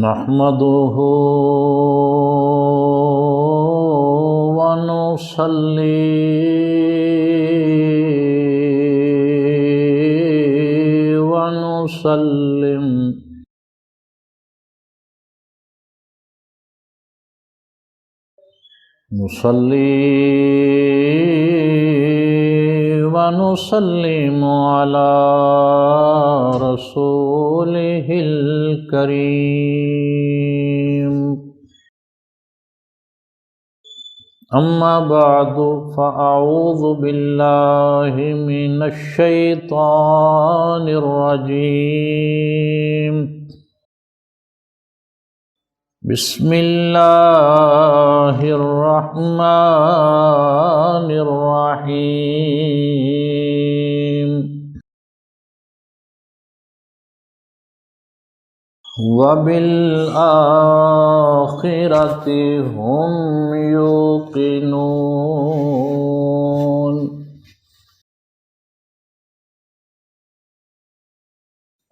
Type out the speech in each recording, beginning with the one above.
نحمده ونصلي ونسلم ونسلم على رسوله الكريم أما بعد فأعوذ بالله من الشيطان الرجيم بسم الله الرحمن الرحيم وبالآخرة هم يوقنون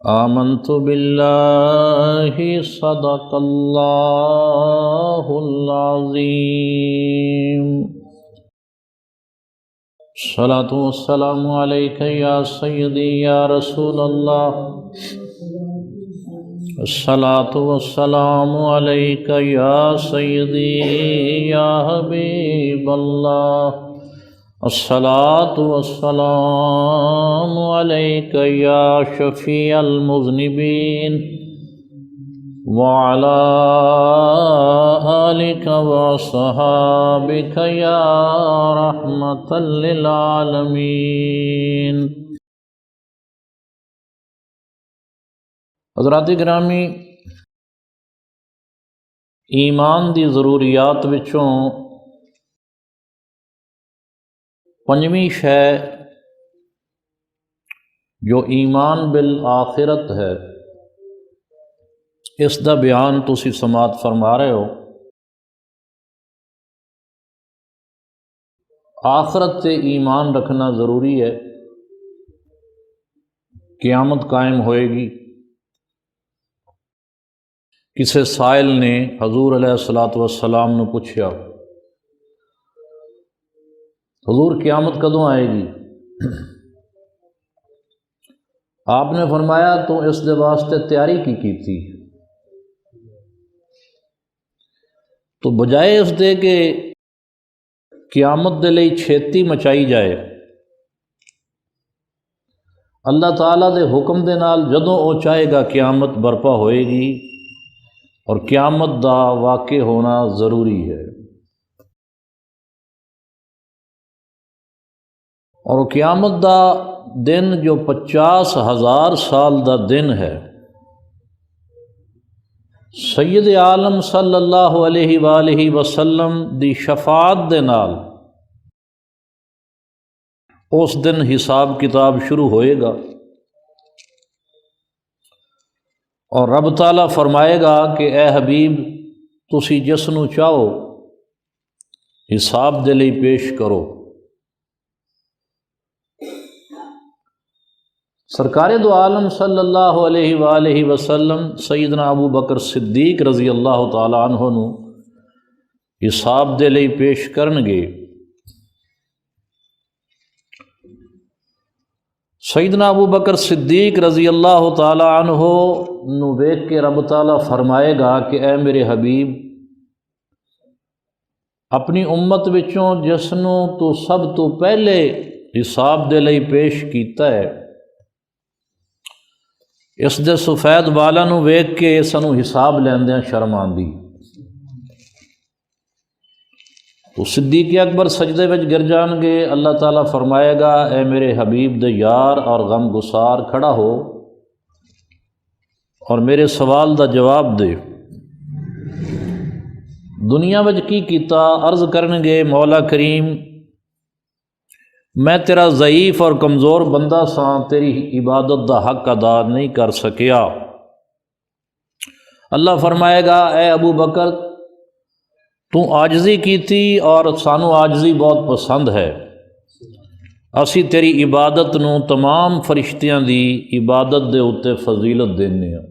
آمنت بالله صدق الله العظيم الصلاة والسلام عليك يا سيدي يا رسول الله الصلاة والسلام عليك يا سيدي يا حبيب الله الصلاة والسلام عليك يا شفيع المذنبين وعلى آلك وصحابك يا رحمة للعالمين۔ حضرات گرامی، ایمان دی ضروریات وچوں پنجویں شے جو ایمان بالآخرت ہے، اس دا بیان تسی سماعت فرما رہے ہو۔ آخرت سے ایمان رکھنا ضروری ہے۔ قیامت قائم ہوئے گی۔ کسی سائل نے حضور علیہ السلام نے پوچھا، حضور قیامت کدوں آئے گی؟ آپ نے فرمایا تو اس دے واسطے تیاری کی تھی؟ تو بجائے اس دے کہ قیامت دے لئی چھیتی مچائی جائے، اللہ تعالیٰ دے حکم دے نال جدوں او چاہے گا قیامت برپا ہوئے گی، اور قیامت دا واقع ہونا ضروری ہے۔ اور قیامت دا دن جو 50,000 سال دا دن ہے، سید عالم صلی اللہ علیہ وآلہ وسلم دی شفاعت دے نال اس دن حساب کتاب شروع ہوئے گا، اور رب تعالیٰ فرمائے گا کہ اے حبیب تسی جس نو چاہو حساب دے لئی پیش کرو۔ سرکار دو عالم صلی اللہ علیہ وآلہ وسلم سیدنا ابو بکر صدیق رضی اللہ تعالیٰ عنہ نو حساب دے لئی پیش کرنگے۔ سیدنا ابو بکر صدیق رضی اللہ تعالیٰ عنہ نو دیکھ کے رب تعالیٰ فرمائے گا کہ اے میرے حبیب، اپنی امت وچوں جس نو تو سب تو پہلے حساب دے لئی پیش کیتا ہے، اس دے سفید بالاں نو ویکھ کے سانو حساب لیندیاں شرم آندی۔ تو صدیق اکبر سجدے وچ گر جان گے، اللہ تعالیٰ فرمائے گا اے میرے حبیب دے یار اور غم گسار کھڑا ہو اور میرے سوال دا جواب دے۔ دنیا وچ کی کیتا؟ عرض کرنگے مولا کریم میں تیرا ضعیف اور کمزور بندہ ساں، تیری عبادت دا حق ادا نہیں کر سکیا۔ اللہ فرمائے گا اے ابو بکر تو عاجزی کی تھی اور سانو عاجزی بہت پسند ہے، اسی تیری عبادت نو تمام فرشتیاں دی عبادت دے اتے فضیلت دینے ہیں۔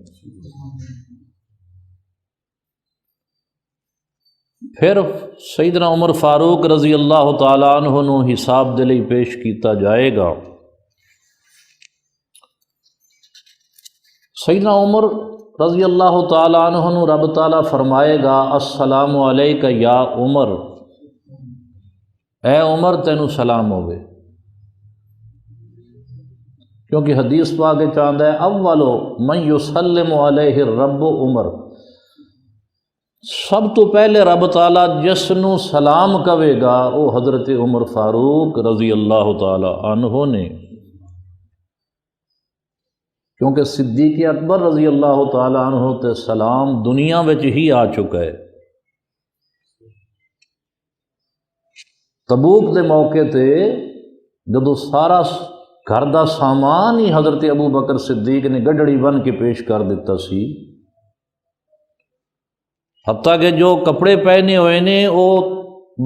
پھر سیدنا عمر فاروق رضی اللہ تعالیٰ عنہ نو حساب دے لئی پیش کیتا جائے گا۔ سیدنا عمر رضی اللہ تعالیٰ عنہ نو رب تعالیٰ فرمائے گا السلام علیک یا عمر، اے عمر تینوں سلام ہوگے، کیونکہ حدیث پاک چاہتا ہے اولو من یسلم علیہ الرب عمر، سب تو پہلے رب تعالیٰ جس نو سلام کہے گا وہ حضرت عمر فاروق رضی اللہ تعالیٰ عنہ نے، کیونکہ صدیق اکبر رضی اللہ تعالیٰ عنہ تے سلام دنیا وچ ہی آ چکا ہے۔ تبوک دے موقع تے جدو سارا گھر دا سامان ہی حضرت ابو بکر صدیق نے گڈڑی بن کے پیش کر دیتا سی، حتیٰ کہ جو کپڑے پہنے ہوئے نے وہ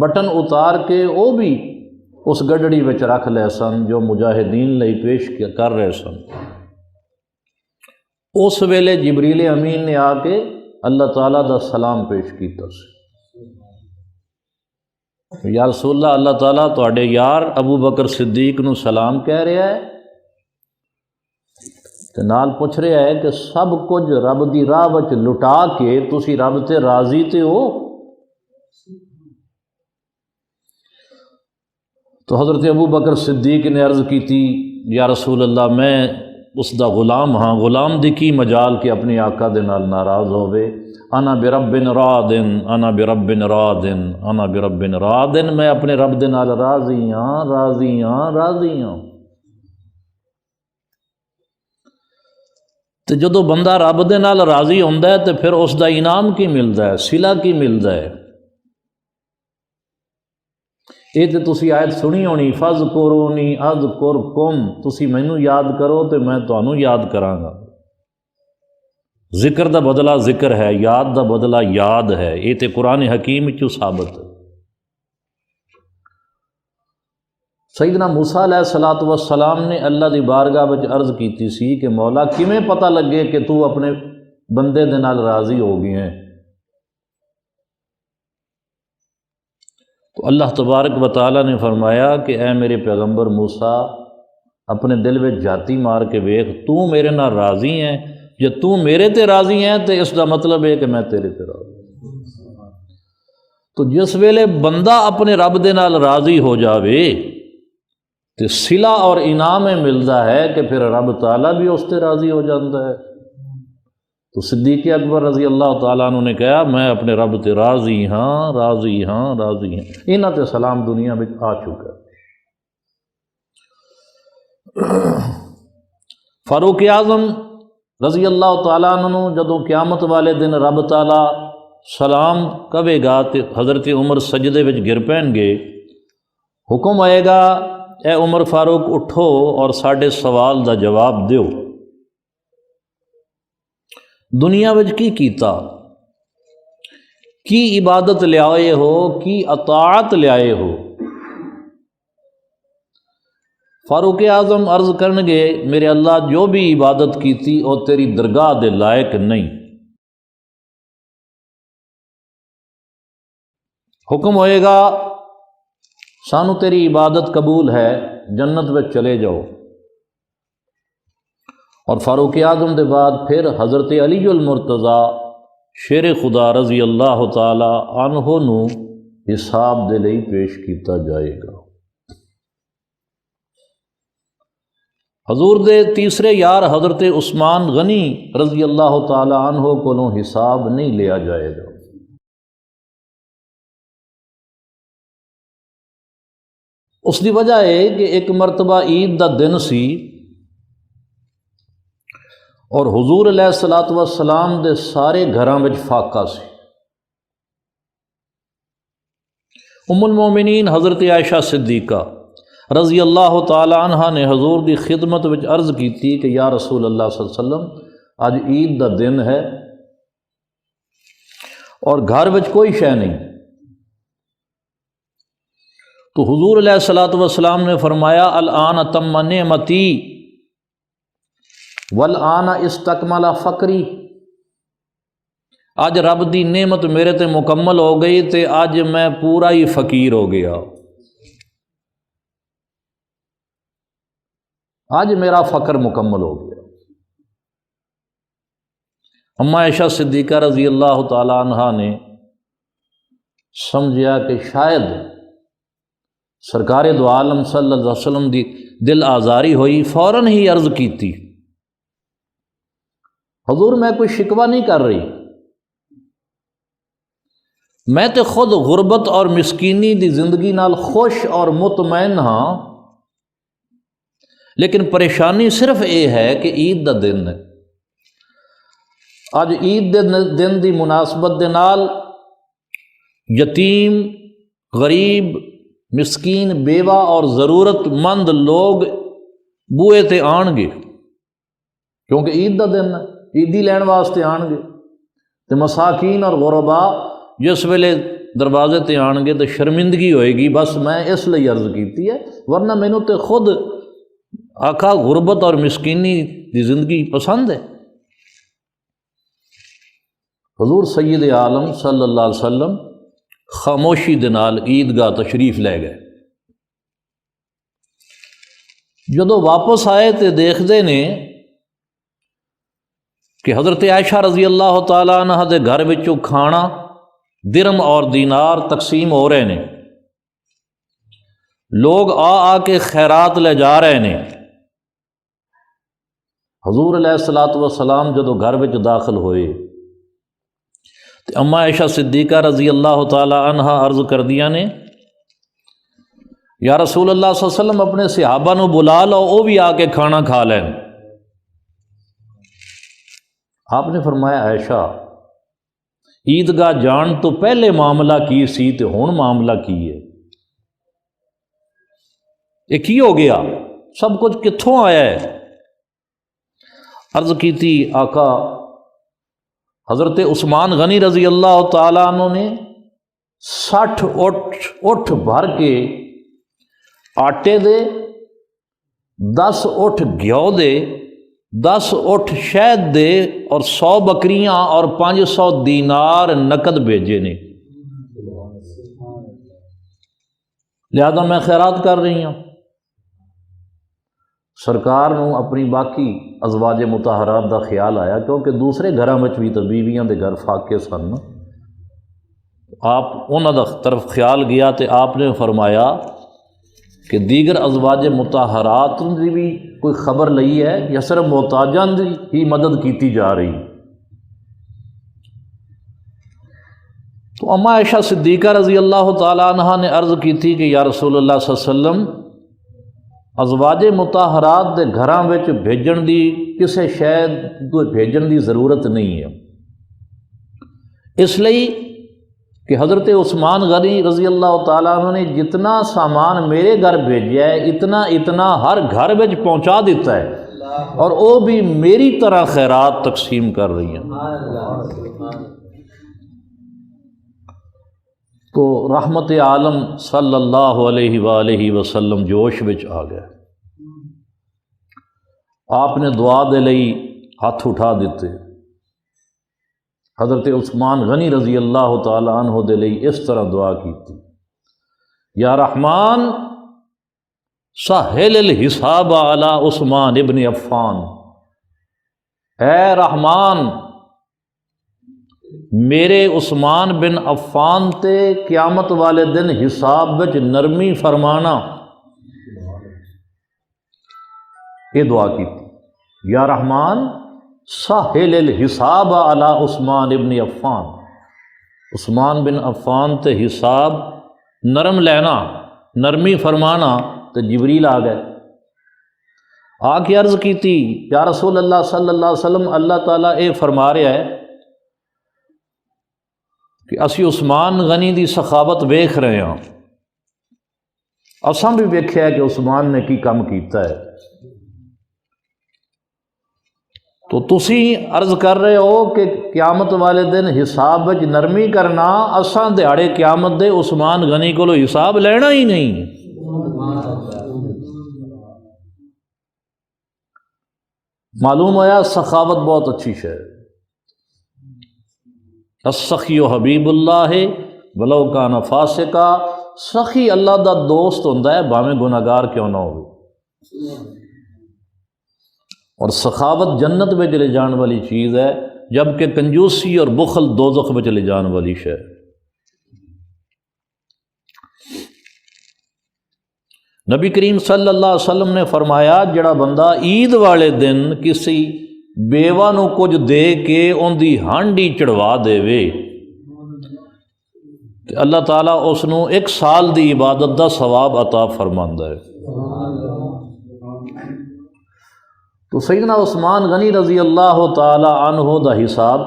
بٹن اتار کے وہ بھی اس گڈڑی وچ رکھ لے سن جو مجاہدین لئی پیش کر رہے سن۔ اس ویلے جبریل امین نے آ کے اللہ تعالیٰ دا سلام پیش کیتا سی، یا رسول اللہ، اللہ تعالیٰ تواڈے یار ابو بکر صدیق نو سلام کہہ رہا ہے تے نال پوچھ رہا ہے کہ سب کچھ رب دی راہ وچ لٹا کے تسی رب تے راضی تے ہو؟ تو حضرت ابو بکر صدیق نے عرض کی تھی یا رسول اللہ میں اس دا غلام ہاں، غلام دی کی مجال کہ اپنے آقا دے نال ناراض ہوئے، انا برب رادن انا برب رادن انا برب رادن، میں اپنے رب دے نال راضی ہاں راضی ہاں راضی ہاں۔ تو جدو بندہ رب دے نال راضی ہوندا ہے تو پھر اس دا انعام کی ملدا ہے، صلہ کی ملدا ہے۔ یہ تو تسی آیت سنی ہونی فَاذْكُرُونِی أَذْكُرْكُمْ، تسی مینوں یاد کرو تو میں تانوں یاد کراں گا۔ ذکر دا بدلہ ذکر ہے، یاد دا بدلہ یاد ہے، یہ تو قرآن حکیم چوں ثابت ہے۔ سیدنا موسیٰ علیہ الصلوۃ والسلام نے اللہ دی بارگاہ وچ عرض کیتی سی کہ مولا کیویں پتہ لگے کہ تو اپنے بندے دے نال راضی ہو گئے ہیں؟ تو اللہ تبارک و تعالیٰ نے فرمایا کہ اے میرے پیغمبر موسیٰ، اپنے دل میں جاتی مار کے ویکھ، تو میرے نال راضی ہیں؟ جے تو میرے تے راضی ہیں تو اس دا مطلب ہے کہ میں تیرے تے راضی ہوں۔ تو جس ویلے بندہ اپنے رب دے نال راضی ہو جاوے تو صلہ اور انعام ملدا ہے کہ پھر رب تعالیٰ بھی اس تے راضی ہو جاتا ہے۔ تو صدیق اکبر رضی اللہ تعالیٰ عنہ نے کہا میں اپنے رب تے راضی ہاں راضی ہاں راضی ہاں۔ انہاں تے سلام دنیا میں آ چکا ہے۔ فاروق اعظم رضی اللہ تعالیٰ عنہ جدوں قیامت والے دن رب تعالیٰ سلام کہے گا تو حضرت عمر سجدے وچ گر پین گے، حکم آئے گا اے عمر فاروق اٹھو اور ساڈے سوال دا جواب دیو، دنیا وچ کی کیتا، کی عبادت لے آئے ہو، کی اطاعت لے آئے ہو؟ فاروق اعظم عرض کرنگے میرے اللہ جو بھی عبادت کی تھی وہ تیری درگاہ دے لائق نہیں۔ حکم ہوئے گا سانو تیری عبادت قبول ہے، جنت میں چلے جاؤ۔ اور فاروق اعظم دے بعد پھر حضرت علی المرتضیٰ شیر خدا رضی اللہ تعالی عنہ نو حساب دے لئی پیش کیتا جائے گا۔ حضور دے تیسرے یار حضرت عثمان غنی رضی اللہ تعالی عنہ کو حساب نہیں لیا جائے گا۔ اس دی وجہ ہے کہ ایک مرتبہ عید دا دن سی اور حضور علیہ الصلوۃ والسلام دے سارے گھراں وچ فاقہ سی۔ ام المومنین حضرت عائشہ صدیقہ رضی اللہ تعالی عنہ نے حضور دی خدمت وچ عرض کی تھی کہ یا رسول اللہ صلی اللہ علیہ وسلم آج عید دا دن ہے اور گھر وچ کوئی شے نہیں۔ تو حضور علیہ الصلوۃ والسلام نے فرمایا الآن تم نعمتی والآن استکمل فقری، اج رب دی نعمت میرے تے مکمل ہو گئی تے اج میں پورا ہی فقیر ہو گیا، اج میرا فقر مکمل ہو گیا۔ اما عائشہ صدیقہ رضی اللہ تعالی عنہا نے سمجھا کہ شاید سرکار دو عالم صلی اللہ علیہ وسلم دی دل آزاری ہوئی، فوراً ہی عرض کیتی، حضور میں کوئی شکوہ نہیں کر رہی، میں تے خود غربت اور مسکینی دی زندگی نال خوش اور مطمئن ہاں، لیکن پریشانی صرف یہ ہے کہ عید دا دن ہے، اج عید دے دن دی مناسبت دے نال یتیم، غریب، مسکین، بیوہ اور ضرورت مند لوگ بوئے تے آن گے، کیونکہ عید دا دن ہے، عیدی لین واسطے آن گے، تے مساکین اور غرباء جس ویلے دروازے تے آن گے تو شرمندگی ہوئے گی۔ بس میں اس لیے عرض کیتی ہے، ورنہ مینوں تے خود آقا غربت اور مسکینی دی زندگی پسند ہے۔ حضور سید عالم صلی اللہ علیہ وسلم خاموشی دے نال عیدگاہ تشریف لے گئے۔ جدوں واپس آئے تے دیکھدے نے کہ حضرت عائشہ رضی اللہ تعالیٰ عنہ دے گھر وچوں کھانا، درم اور دینار تقسیم ہو رہے نے، لوگ آ کے خیرات لے جا رہے نے۔ حضور علیہ الصلوۃ والسلام جدوں گھر وچ داخل ہوئے تے اما عائشہ صدیقہ رضی اللہ تعالی عنہ عرض کر دیا نے، یا رسول اللہ صلی اللہ علیہ وسلم اپنے صحابہ نو بلا لو، وہ بھی آ کے کھانا کھا لین۔ آپ نے فرمایا عائشہ عیدگاہ جان تو پہلے معاملہ کی سی تے ہن معاملہ کی ہے، یہ کی ہو گیا، سب کچھ کتھوں آیا ہے؟ عرض کی تھی آقا حضرت عثمان غنی رضی اللہ تعالیٰ عنہ نے 60 اٹھ بھر کے آٹے دے، 10 اٹھ گھیو دے، 10 اٹھ شہد دے اور 100 بکریاں اور 500 دینار نقد بھیجے نے، لہذا میں خیرات کر رہی ہوں۔ سرکار نو اپنی باقی ازواج مطہرات دا خیال آیا، کیونکہ دوسرے گھراں وچ بھی تو بیویاں دے گھر فاقے سن، آپ انہاں دا طرف خیال گیا تے آپ نے فرمایا کہ دیگر ازواج مطہرات دی بھی کوئی خبر لئی ہے یا صرف محتاجاں دی ہی مدد کیتی جا رہی؟ تو اما عائشہ صدیقہ رضی اللہ تعالی عنہ نے عرض کی تھی کہ یا رسول اللہ صلی اللہ علیہ وسلم ازواج مطہرات دے گھراں وچ بھیجن دی کسے شے کوئی بھیجن دی ضرورت نہیں ہے، اس لیے کہ حضرت عثمان غنی رضی اللہ تعالیٰ عنہ نے جتنا سامان میرے گھر بھیجا ہے اتنا ہر گھر وچ پہنچا دیتا ہے، اور وہ بھی میری طرح خیرات تقسیم کر رہی ہیں۔ تو رحمت عالم صلی اللہ علیہ وآلہ وسلم جوش وچ آ گئے، آپ نے دعا دے لئی ہاتھ اٹھا دیتے، حضرت عثمان غنی رضی اللہ تعالی عنہ دے لئی اس طرح دعا کی تھی، یا رحمان سہل الحساب علی عثمان ابن عفان، اے رحمان میرے عثمان بن عفان تے قیامت والے دن حساب وچ نرمی فرمانا، یہ دعا کی تھی، یا رحمان سہل الحساب علی عثمان ابن عفان، عثمان بن عفان تے حساب نرم لینا، نرمی فرمانا۔ تو جبریل آ گئے، آ کے عرض کی تھی یا رسول اللہ صلی اللہ علیہ وسلم اللہ تعالیٰ اے فرما رہا ہے کہ اسی عثمان غنی دی سخاوت ویکھ رہے ہیں، اساں بھی ویکھیا ہے کہ عثمان نے کی کم کیتا ہے، تو تسی عرض کر رہے ہو کہ قیامت والے دن حساب وچ نرمی کرنا، اساں دیہاڑے قیامت دے عثمان غنی کولو حساب لینا ہی نہیں۔ معلوم ہوا سخاوت بہت اچھی شے ہے۔ السخی حبیب اللہ ولو کان فاسقا، سخی اللہ دا دوست ہوندا ہے بھاویں گناہگار کیوں نہ ہوئے۔ اور سخاوت جنت میں لے جان والی چیز ہے، جبکہ کنجوسی اور بخل دوزخ میں لے جان والی شے۔ نبی کریم صلی اللہ علیہ وسلم نے فرمایا جڑا بندہ عید والے دن کسی بیوہ نو کچھ دے کے ان دی ہانڈی چڑھوا دے وے کہ اللہ تعالیٰ اس نو 1 سال دی عبادت دا ثواب عطا فرماندا ہے۔ تو سیدنا عثمان غنی رضی اللہ تعالی عنہ دا حساب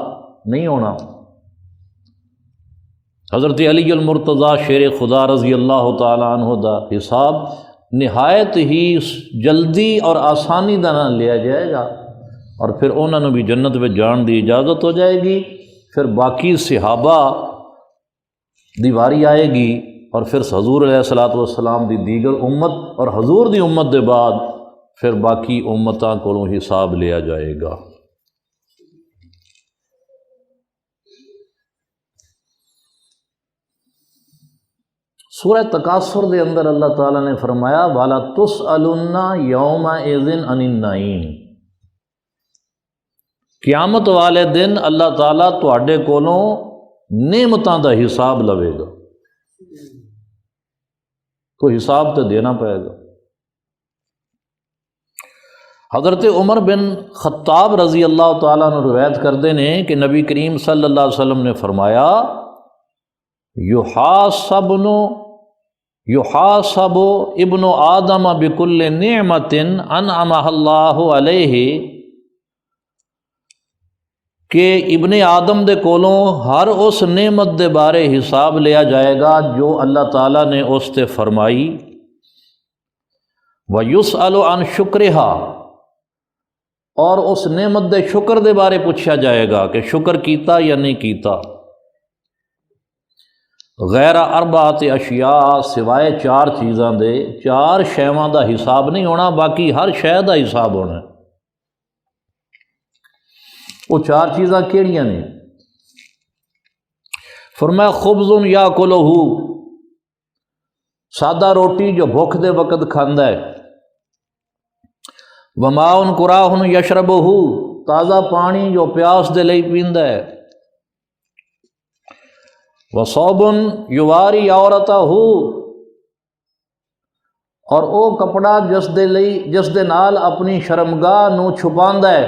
نہیں ہونا، حضرت علی المرتضیٰ شیر خدا رضی اللہ تعالی عنہ دا حساب نہایت ہی جلدی اور آسانی دا نہ لیا جائے گا، اور پھر انہوں نے بھی جنت میں جان دی اجازت ہو جائے گی۔ پھر باقی صحابہ دی واری آئے گی، اور پھر حضور علیہ الصلوۃ والسلام دی دیگر امت اور حضور دی امت دے بعد پھر باقی امتاں کو حساب لیا جائے گا۔ سورہ تکاثر دے اندر اللہ تعالیٰ نے فرمایا وَلَا تُسْأَلُنَّ يَوْمَئِذٍ عَنِ النَّعِيمِ، قیامت والے دن اللہ تعالیٰ تواڈے کولوں نعمتاں دا حساب لوے گا، تو حساب تو دینا پائے گا۔ حضرت عمر بن خطاب رضی اللہ تعالیٰ عنہ روایت کرتے ہیں کہ نبی کریم صلی اللہ علیہ وسلم نے فرمایا یحاسب ابن آدم بکل نعمت انعمہ اللہ علیہ، کہ ابن آدم دے کولوں ہر اس نعمت دے بارے حساب لیا جائے گا جو اللہ تعالیٰ نے اس تے فرمائی، وَيُسْأَلُ عَنْ شُكْرِهَا، اور اس نعمت دے شکر دے بارے پوچھا جائے گا کہ شکر کیتا یا نہیں کیتا۔ غیر اربعۃ اشیاء، سوائے 4 چیزاں دے، 4 شیواں دا حساب نہیں ہونا، باقی ہر شے دا حساب ہونا ہے۔ وہ 4 چیزاں کیڑیاں نے؟ فرمایا خبز یاکلہ، سادہ روٹی جو بھوک دے وقت کھاندا ہے، وماء قراہ یشربہ، تازہ پانی جو پیاس دے لئی پیندا ہے، وصوب یواری عورتہ، اور او کپڑا جس دے نال اپنی شرمگاہ نو چھپاندا ہے،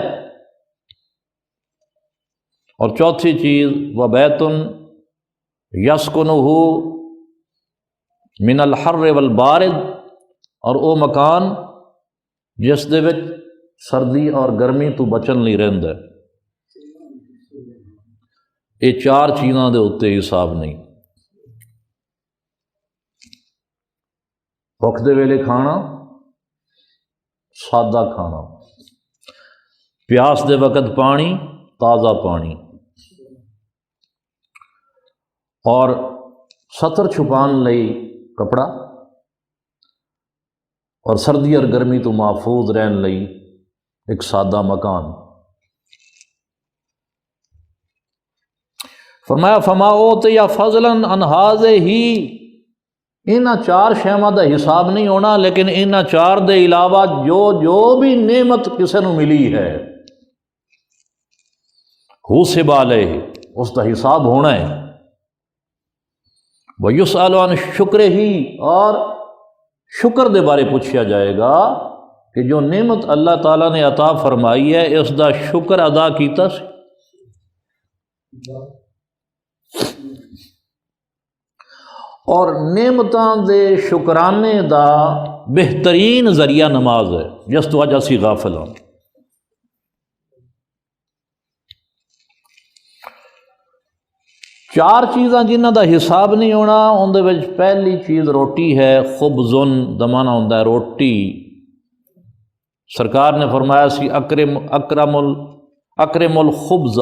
اور چوتھی چیز وبیت یسکنہ من الحر والبارد، اور او مکان جس دے وچ سردی اور گرمی تو بچن نہیں رہندا ہے۔ یہ 4 چیزاں دے اتنے حساب نہیں۔ بھوک دے ویلے کھانا، سادہ کھانا، پیاس دے وقت پانی، تازہ پانی، اور ستر چھپان لئی کپڑا، اور سردی اور گرمی تو محفوظ رہن لئی ایک سادہ مکان۔ فرمایا فما اوتیا فضلا عن ہذہ، انہاں 4 شیواں دا حساب نہیں ہونا، لیکن انہاں 4 دے علاوہ جو بھی نعمت کسے نو ملی ہے حُسِبَ علیہ، اس دا حساب ہونا ہے۔ وَيُسْأَلُ عَنْ شُكْرِهِ، اور شکر دے بارے پوچھا جائے گا کہ جو نعمت اللہ تعالیٰ نے عطا فرمائی ہے اس دا شکر ادا کیتا سی۔ اور نعمتاں دے شکرانے دا بہترین ذریعہ نماز ہے، جس تو اج اسی غافل ہاں۔ چار چیزاں جنہاں دا حساب نہیں ہونا، ان دے وچ پہلی چیز روٹی ہے۔ خبزن دمانا ہوندا ہے روٹی۔ سرکار نے فرمایا سی اکرم الخبز،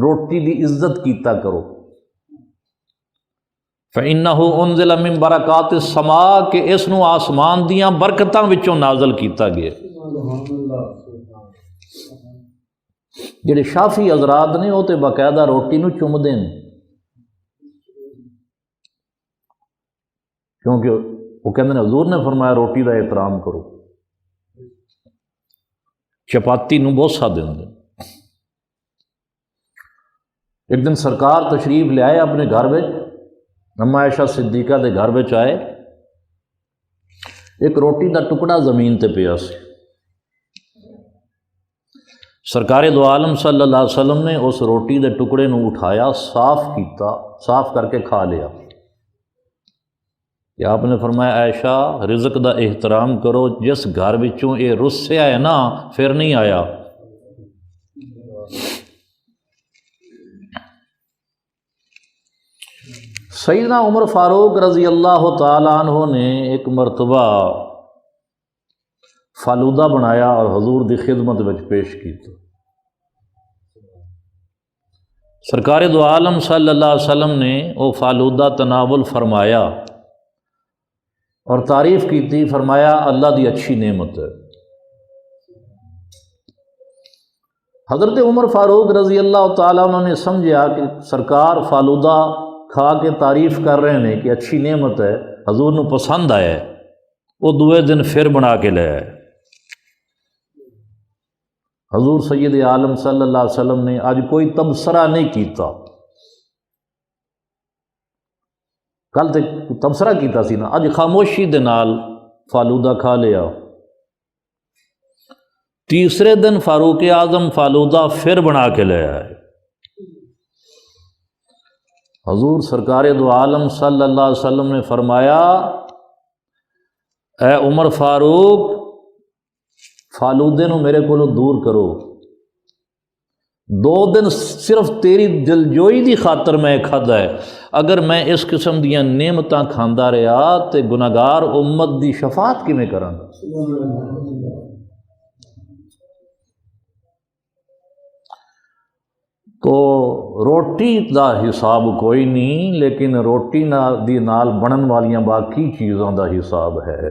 روٹی دی عزت کیتا کرو۔ فَإِنَّهُ أُنزِلَ مِن بَرَكَاتِ السَّمَاءِ، کہ اس نو آسمان دیاں برکتاں وچوں نازل کیتا گیا۔ جڑے شافی حضرات نے وہ تو باقاعدہ روٹی نو چومدے ہیں، کیونکہ وہ کہتے ہیں حضور نے فرمایا روٹی کا احترام کرو، چپاتی نو بوسا دیں۔ ایک دن سرکار تشریف لے آئے اپنے گھر میں، اما عائشہ صدیقہ دے گھر میں آئے، ایک روٹی کا ٹکڑا زمین تے پیا سی۔ سرکار دو عالم صلی اللہ علیہ وسلم نے اس روٹی دے ٹکڑے نو اٹھایا، صاف کیتا، صاف کر کے کھا لیا۔ کہ آپ نے فرمایا عائشہ رزق دا احترام کرو، جس گھر وچوں یہ رسیا ہے نا پھر نہیں آیا۔ سیدنا عمر فاروق رضی اللہ تعالیٰ عنہ نے ایک مرتبہ فالودہ بنایا اور حضور دی خدمت وچ پیش کیتا۔ سرکار دو عالم صلی اللہ علیہ وسلم نے وہ فالودہ تناول فرمایا اور تعریف کی تھی، فرمایا اللہ دی اچھی نعمت ہے۔ حضرت عمر فاروق رضی اللہ تعالیٰ عنہ نے سمجھا کہ سرکار فالودہ کھا کے تعریف کر رہے ہیں کہ اچھی نعمت ہے، حضور نو پسند آیا ہے، وہ دوے دن پھر بنا کے لے آئے۔ حضور سید عالم صلی اللہ علیہ وسلم نے آج کوئی تبصرہ نہیں کیتا، کل تے تبصرہ کیتا سی نا، اج خاموشی دے نال فالودہ کھا لیا۔ تیسرے دن فاروق اعظم فالودہ پھر بنا کے لے آئے۔ حضور سرکار دو عالم صلی اللہ علیہ وسلم نے فرمایا اے عمر فاروق فالودے نو میرے کو دور کرو، 2 دن صرف تیری دلجوئی دی خاطر میں کھادا ہے، اگر میں اس قسم دیاں نعمتاں کھاندا رہا تے گناہگار امت دی شفاعت کیویں کراں گا۔ تو روٹی دا حساب کوئی نہیں، لیکن روٹی دی نال بنن والیاں باقی چیزاں دا حساب ہے۔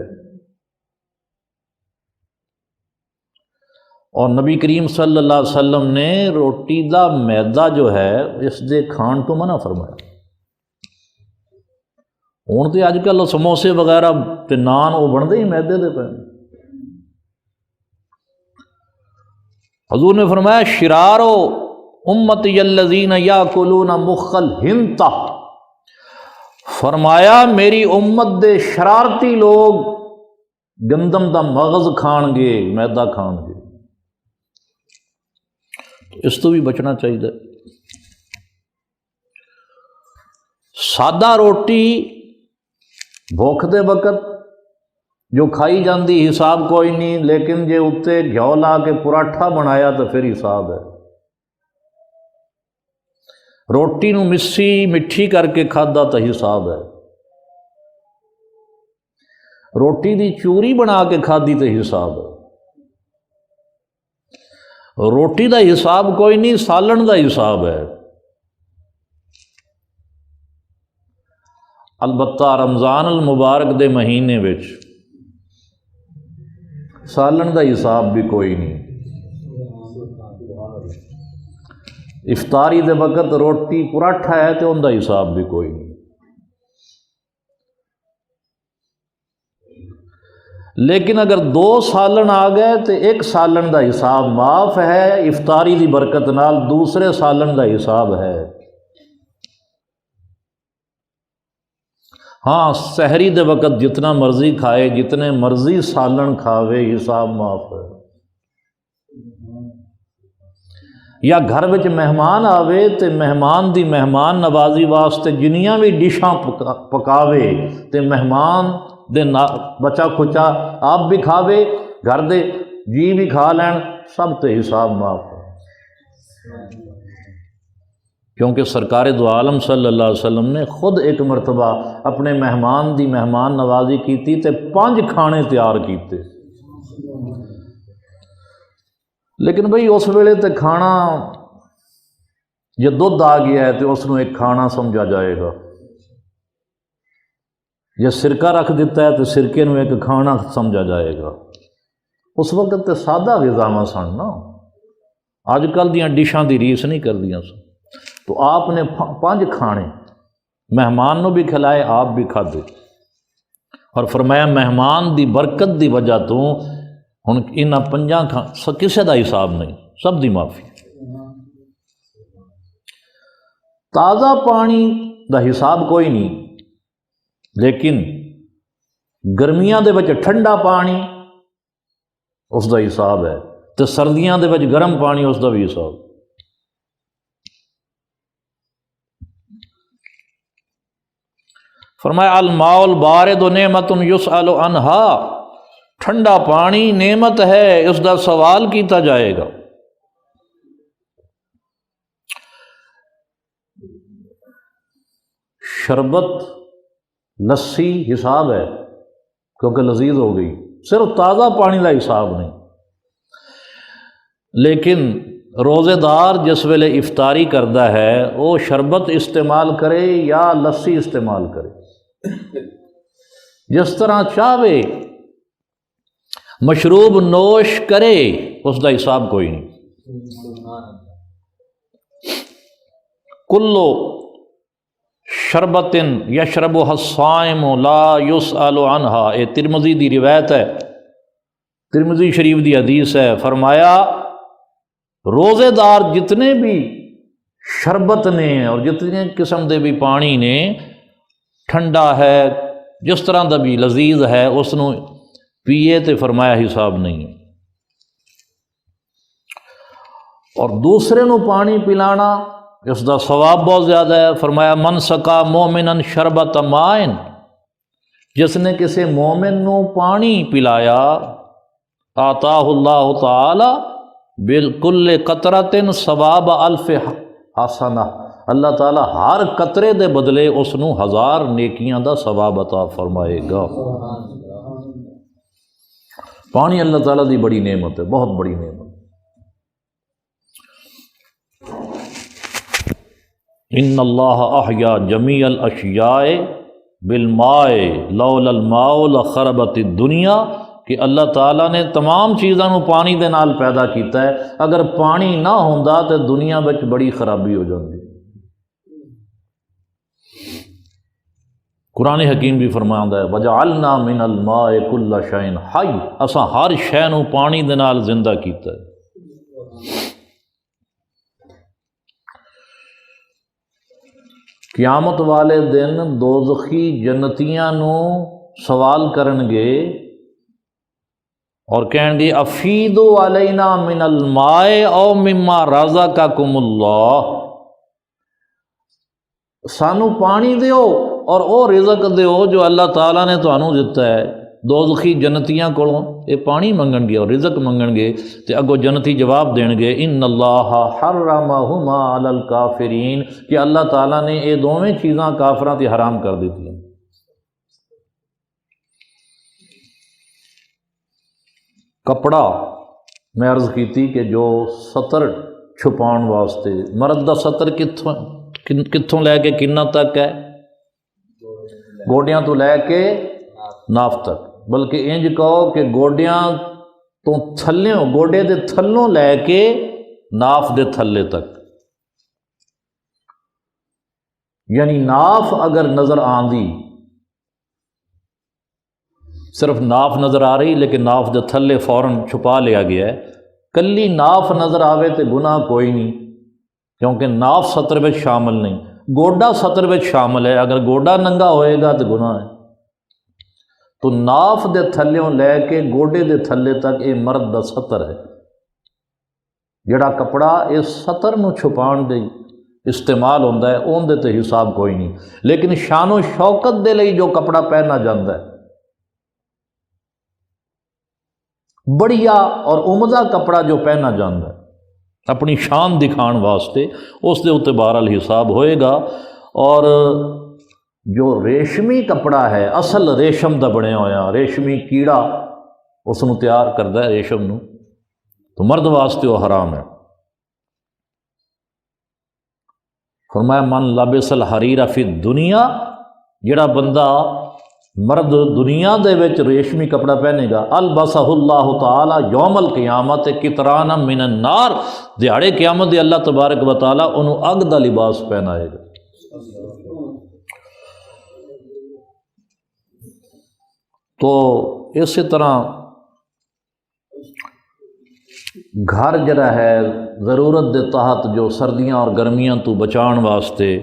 اور نبی کریم صلی اللہ علیہ وسلم نے روٹی دا میدا جو ہے اس دے کھان تو منع فرمایا۔ ہوں تو اج کل سموسے وغیرہ تے نان وہ بنتے ہی میدے دے پے۔ حضور نے فرمایا شرارو امتی الذین یاکلون مخ الحنطہ، فرمایا میری امت دے شرارتی لوگ گندم دا مغز کھان گے، میدا کھان گے، اس تو بھی بچنا چاہیے۔ سادہ روٹی بھوک دے وقت جو کھائی جاندی حساب کوئی نہیں، لیکن جے اتنے گھیو لا کے پراٹھا بنایا تو پھر حساب ہے۔ روٹی نو مسی مٹھی کر کے کھادا تو حساب ہے، روٹی دی چوری بنا کے کھادی تو حساب ہے۔ روٹی دا حساب کوئی نہیں، سالن دا حساب ہے۔ البتہ رمضان المبارک دے مہینے وچ سالن دا حساب بھی کوئی نہیں۔ افطاری دے وقت روٹی پراٹھا ہے تو ان دا حساب بھی کوئی نہیں۔ لیکن اگر 2 سالن آ گئے تو 1 سالن دا حساب معاف ہے، افطاری دی برکت نال دوسرے سالن دا حساب ہے۔ ہاں سحری دے وقت جتنا مرضی کھائے، جتنے مرضی سالن کھاوے، حساب معاف ہے۔ یا گھر وچ مہمان آوے تے مہمان دی مہمان نوازی واسطے جنیاں بھی ڈشاں پکاوے تے مہمان دے بچا کھچا آپ بھی کھاوے، گھر دے جی بھی کھا لین، سب تے حساب معاف ہے۔ کیونکہ سرکار دو عالم صلی اللہ علیہ وسلم نے خود ایک مرتبہ اپنے مہمان دی مہمان نوازی کیتی تے 5 کھانے تیار کیتے۔ لیکن بھئی اس ویلے تے کھانا جے دودھ آ گیا ہے تو اس نو ایک کھانا سمجھا جائے گا، جے سرکہ رکھ دیتا ہے تو سرکے نو ایک کھانا سمجھا جائے گا۔ اس وقت تے سادہ غذاواں سن نا، اج کل دیاں ڈشاں دی ریس نہیں کردیاں سن۔ تو آپ نے 5 کھانے مہمان نو بھی کھلائے، آپ بھی کھادے، اور فرمایا مہمان دی برکت دی وجہ تو ہن انہاں 5 کسے دا حساب نہیں، سب دی معافی۔ تازہ پانی دا حساب کوئی نہیں، لیکن گرمیاں دے وچ ٹھنڈا پانی اس دا حساب ہے، تے سردیاں دے وچ گرم پانی اس دا بھی حساب۔ فرمایا الماء البارد نعمت یسأل عنہا، ٹھنڈا پانی نعمت ہے، اس دا سوال کیتا جائے گا۔ شربت لسی حساب ہے کیونکہ لذیذ ہو گئی، صرف تازہ پانی کا حساب نہیں۔ لیکن روزے دار جس ویلے افطاری کرتا ہے وہ شربت استعمال کرے یا لسی استعمال کرے، جس طرح چاہے مشروب نوش کرے، اس کا حساب کوئی نہیں۔ کلو شربت یشربها الصائم لا یسأل عنہا، یہ ترمذی دی روایت ہے، ترمذی شریف دی حدیث ہے۔ فرمایا روزے دار جتنے بھی شربت نے اور جتنے قسم دے بھی پانی نے، ٹھنڈا ہے جس طرح دا بھی لذیذ ہے، اس نو پیے تے فرمایا حساب نہیں ہے۔ اور دوسرے نو پانی پلانا اس دا ثواب بہت زیادہ ہے۔ فرمایا من سقا مومنا شربت مائن، جس نے کسی مومن نو پانی پلایا، آتاہ اللہ تعالی بالکل قطرۃ ثواب الف حسنہ، اللہ تعالی ہر قطرے دے بدلے اس نو 1000 نیکیاں دا ثواب عطا فرمائے گا۔ پانی اللہ تعالیٰ دی بڑی نعمت ہے، بہت بڑی نعمت۔ ان اللہ احیا جمیع الاشیاء بالماء لولا الماء لخربت الدنیا، کہ اللہ تعالیٰ نے تمام چیزاں نو پانی دے نال پیدا کیتا ہے، اگر پانی نہ ہوندا تو دنیا وچ بڑی خرابی ہو جاندی۔ قرآن حکیم بھی فرماندا ہے وجعلنا من الماء کل شیء حی، اساں ہر شے نو پانی دے نال زندہ کیتا ہے۔ قیامت والے دن دوزخی جنتیاں نو سوال کرن گے اور کہن گے افیدوا علینا من الماء او مما رزقکم اللہ، سانو پانی دیو اور او رزق دیو جو اللہ تعالیٰ نے تانوں دیتا ہے۔ دوزخی جنتیاں کولوں یہ پانی منگن گے اور رزق منگن گے، تے اگوں جنتی جواب دین گے ان اللہ حرمہما علی الکافرین، کہ اللہ تعالیٰ نے یہ دونوں چیزاں کافراں تے حرام کر دیتی ہیں۔ کپڑا میں عرض کیتی کہ جو ستر چھپاؤن واسطے، مرد دا ستر کتھوں لے کے کنہ تک ہے؟ گوڈیاں تو لے کے ناف تک، بلکہ انج کہو کہ گوڈیاں تو تھلیوں، گوڈے دے تھلوں لے کے ناف دے تھلے تک، یعنی ناف اگر نظر آندی، صرف ناف نظر آ رہی لیکن ناف دے تھلے فوراً چھپا لیا گیا ہے، کلی ناف نظر آوے تے گناہ کوئی نہیں، کیونکہ ناف سطر وچ شامل نہیں، گوڈا سطر وچ شامل ہے، اگر گوڈا ننگا ہوئے گا تو گناہ ہے۔ تو ناف دے تھلیوں لے کے گوڈے دے تھلے تک یہ مرد دا سطر ہے، جڑا کپڑا اس سطر نو چھپان دے استعمال ہوتا ہے اون دے تے حساب کوئی نہیں، لیکن شان و شوکت دے لئی جو کپڑا پہنا جاتا ہے، بڑھیا اور عمدہ کپڑا جو پہنا جاتا ہے اپنی شان دکھان واسطے، اس دے اوتے بہرحال حساب ہوئے گا۔ اور جو ریشمی کپڑا ہے، اصل ریشم دا بنیا ہویا، ریشمی کیڑا اس نو تیار کردا ہے ریشم نو، تو مرد واسطے وہ حرام ہے۔ فرمایا من لبس الحریر فی الدنیا، جڑا بندہ مرد دنیا دے وچ ریشمی کپڑا پہنے گا، البسہ اللہ تعالی یوم القیامت کترانا من النار، دیہاڑے قیامت دے اللہ تبارک و تعالی انہوں اگ دا لباس پہنائے گا۔ تو اسی طرح گھر جڑا ہے ضرورت دے تحت جو سردیاں اور گرمیاں تو بچان واسطے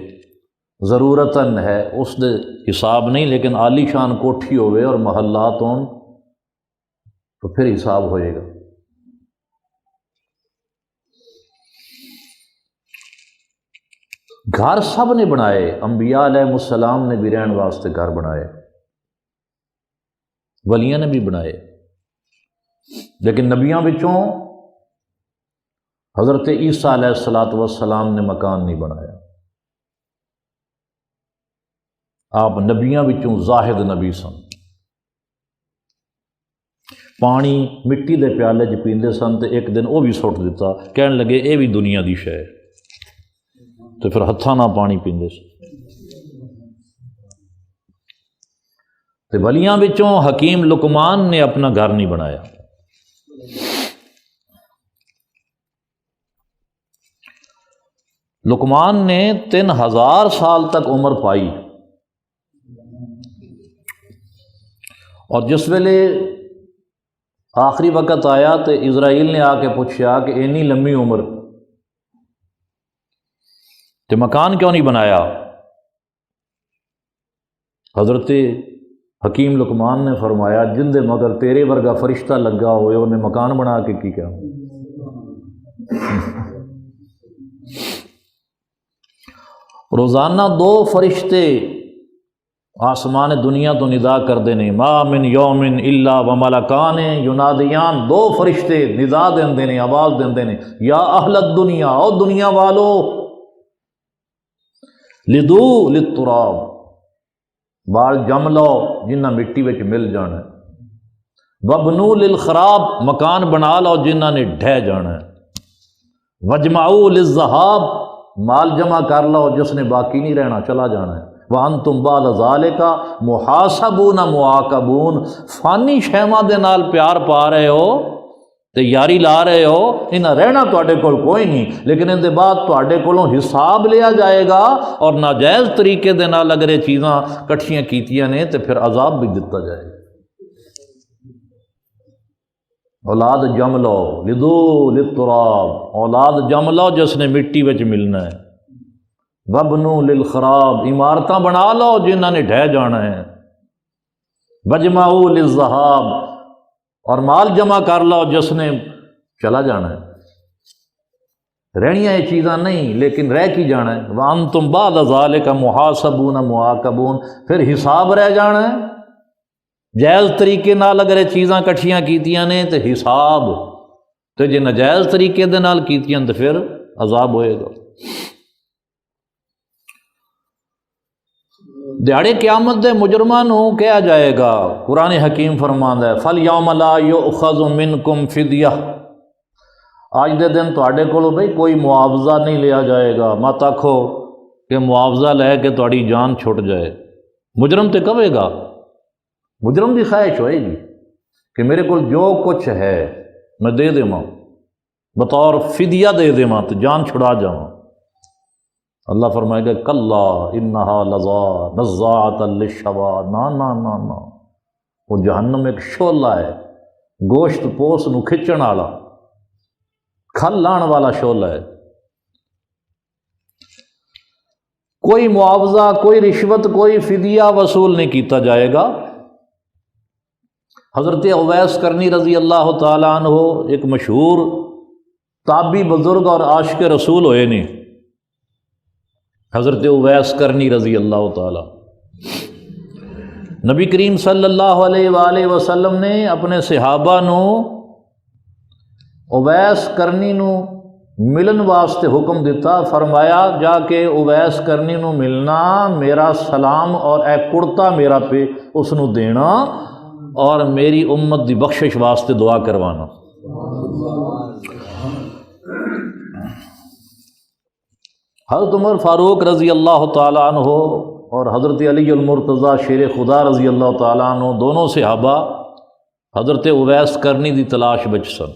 ضرورتاً ہے، اس دے حساب نہیں، لیکن عالی شان کوٹھی ہوئے اور محلات ہون تو پھر حساب ہوئے گا۔ گھر سب نے بنائے، انبیاء علیہ السلام نے بھی رہن واسطے گھر بنائے، ولیاں نے بھی بنائے، لیکن نبیاں وچوں حضرت عیسیٰ علیہ السلام نے مکان نہیں بنایا۔ آپ نبیاں وچوں زاہد نبی سن، پانی مٹی دے پیالے چ پیندے سن تے ایک دن وہ بھی سٹ دیتا، کہن لگے اے بھی دنیا دی شے ہے، تو پھر ہتھاں نال پانی پیندے سن۔ تے ولیاں وچوں حکیم لقمان نے اپنا گھر نہیں بنایا۔ لقمان نے 3000 سال تک عمر پائی، اور جس ویلے آخری وقت آیا تو اسرائیل نے آ کے پوچھا کہ اینی لمبی عمر تے مکان کیوں نہیں بنایا؟ حضرت حکیم لقمان نے فرمایا جن دے مگر تیرے ورگا فرشتہ لگا ہوئے انہیں مکان بنا کے کی کیا؟ روزانہ 2 فرشتے آسمان دنیا تو ندا کردے نے، ما من یوم الا وملکان ینادیان، 2 فرشتے ندا دیندے نے، آواز دیندے نے، یا اہل الدنیا، او دنیا والو، لدو للتراب، بال جم لو جنہ مٹی وچ مل جانا ہے، وبنو للخراب، مکان بنا لو جنہ نے ڈھہ جانا ہے، وجمعوا للذہاب، مال جمع کر لو جس نے باقی نہیں رہنا، چلا جانا ہے، وَأَنْتُمْ بَعْدَ ذَلِكَ مُحَاسَبُونَ مُعَاقَبُونَ، فانی شیواں دے نال پیار پا رہے ہو تے یاری لا رہے ہو، انہاں رہنا تواڈے کول کوئی نہیں، لیکن ان دے بعد تواڈے کولوں حساب لیا جائے گا، اور ناجائز طریقے دے نال اگر یہ چیزاں کٹھیاں کیتیاں نے تے پھر عذاب بھی دتا جائے گا۔ اولاد جم لو، لدو للتراب، اولاد جم لو جس نے مٹی وچ ملنا ہے، وبنو للخراب، عمارتاں بنا لو جنہاں نے ڈھہ جانا ہے، وجمعوا للذہاب، اور مال جمع کر لو جس نے چلا جانا ہے، رہنیاں یہ چیزاں نہیں لیکن رہ کی جانا ہے، وَأَنْتُمْ بَعْدَ ذَلِكَ مُحَاسَبُونَ مُعَاقَبُونَ، پھر حساب رہ جانا ہے، جائز طریقے نال اگر یہ چیزاں کٹھیاں کیتیاں نے تو حساب، تو جے ناجائز طریقے دے نال کیتیاں تو پھر عذاب ہوئے گا۔ دیہاڑے قیامت دے مجرماں نو کہا جائے گا، قرآن حکیم فرماندا ہے فَالْيَوْمَ لَا يُؤْخَذُ مِنْكُمْ فِدْيَةٌ، آج دے دن تواڈے کولوں بھئی کوئی معاوضہ نہیں لیا جائے گا، مت آکھو کہ معاوضہ لے کے تواڈی جان چھٹ جائے۔ مجرم تے کہے گا، مجرم دی خواہش ہوئے گی کہ میرے کول جو کچھ ہے میں دے دیواں، بطور فدیہ دے دیواں تو جان چھڑا جاواں۔ اللہ فرمائے گا کلا انہا لظا نزاعۃ للشوا، نا نا نا نا، وہ جہنم ایک شعلہ ہے، گوشت پوس نو کھچن والا، کھل لان والا شعلہ ہے۔ کوئی معاوضہ، کوئی رشوت، کوئی فدیہ وصول نہیں کیتا جائے گا۔ حضرت اویس کرنی رضی اللہ تعالیٰ عنہ ایک مشہور تابعی بزرگ اور عاشق رسول ہوئے نے، حضرت اویس کرنی رضی اللہ تعالیٰ۔ نبی کریم صلی اللہ علیہ وآلہ وسلم نے اپنے صحابہ نو اویس کرنی نو ملن واسطے حکم دیتا، فرمایا جا کے اویس کرنی نو ملنا، میرا سلام اور اے کرتا میرا پہ اس نو دینا، اور میری امت دی بخشش واسطے دعا کروانا۔ حضرت عمر فاروق رضی اللہ تعالیٰ عنہ اور حضرت علی المرتضیٰ شیر خدا رضی اللہ تعالیٰ عنہ دونوں صحابہ حضرت اویس کرنی دی تلاش وچ سن۔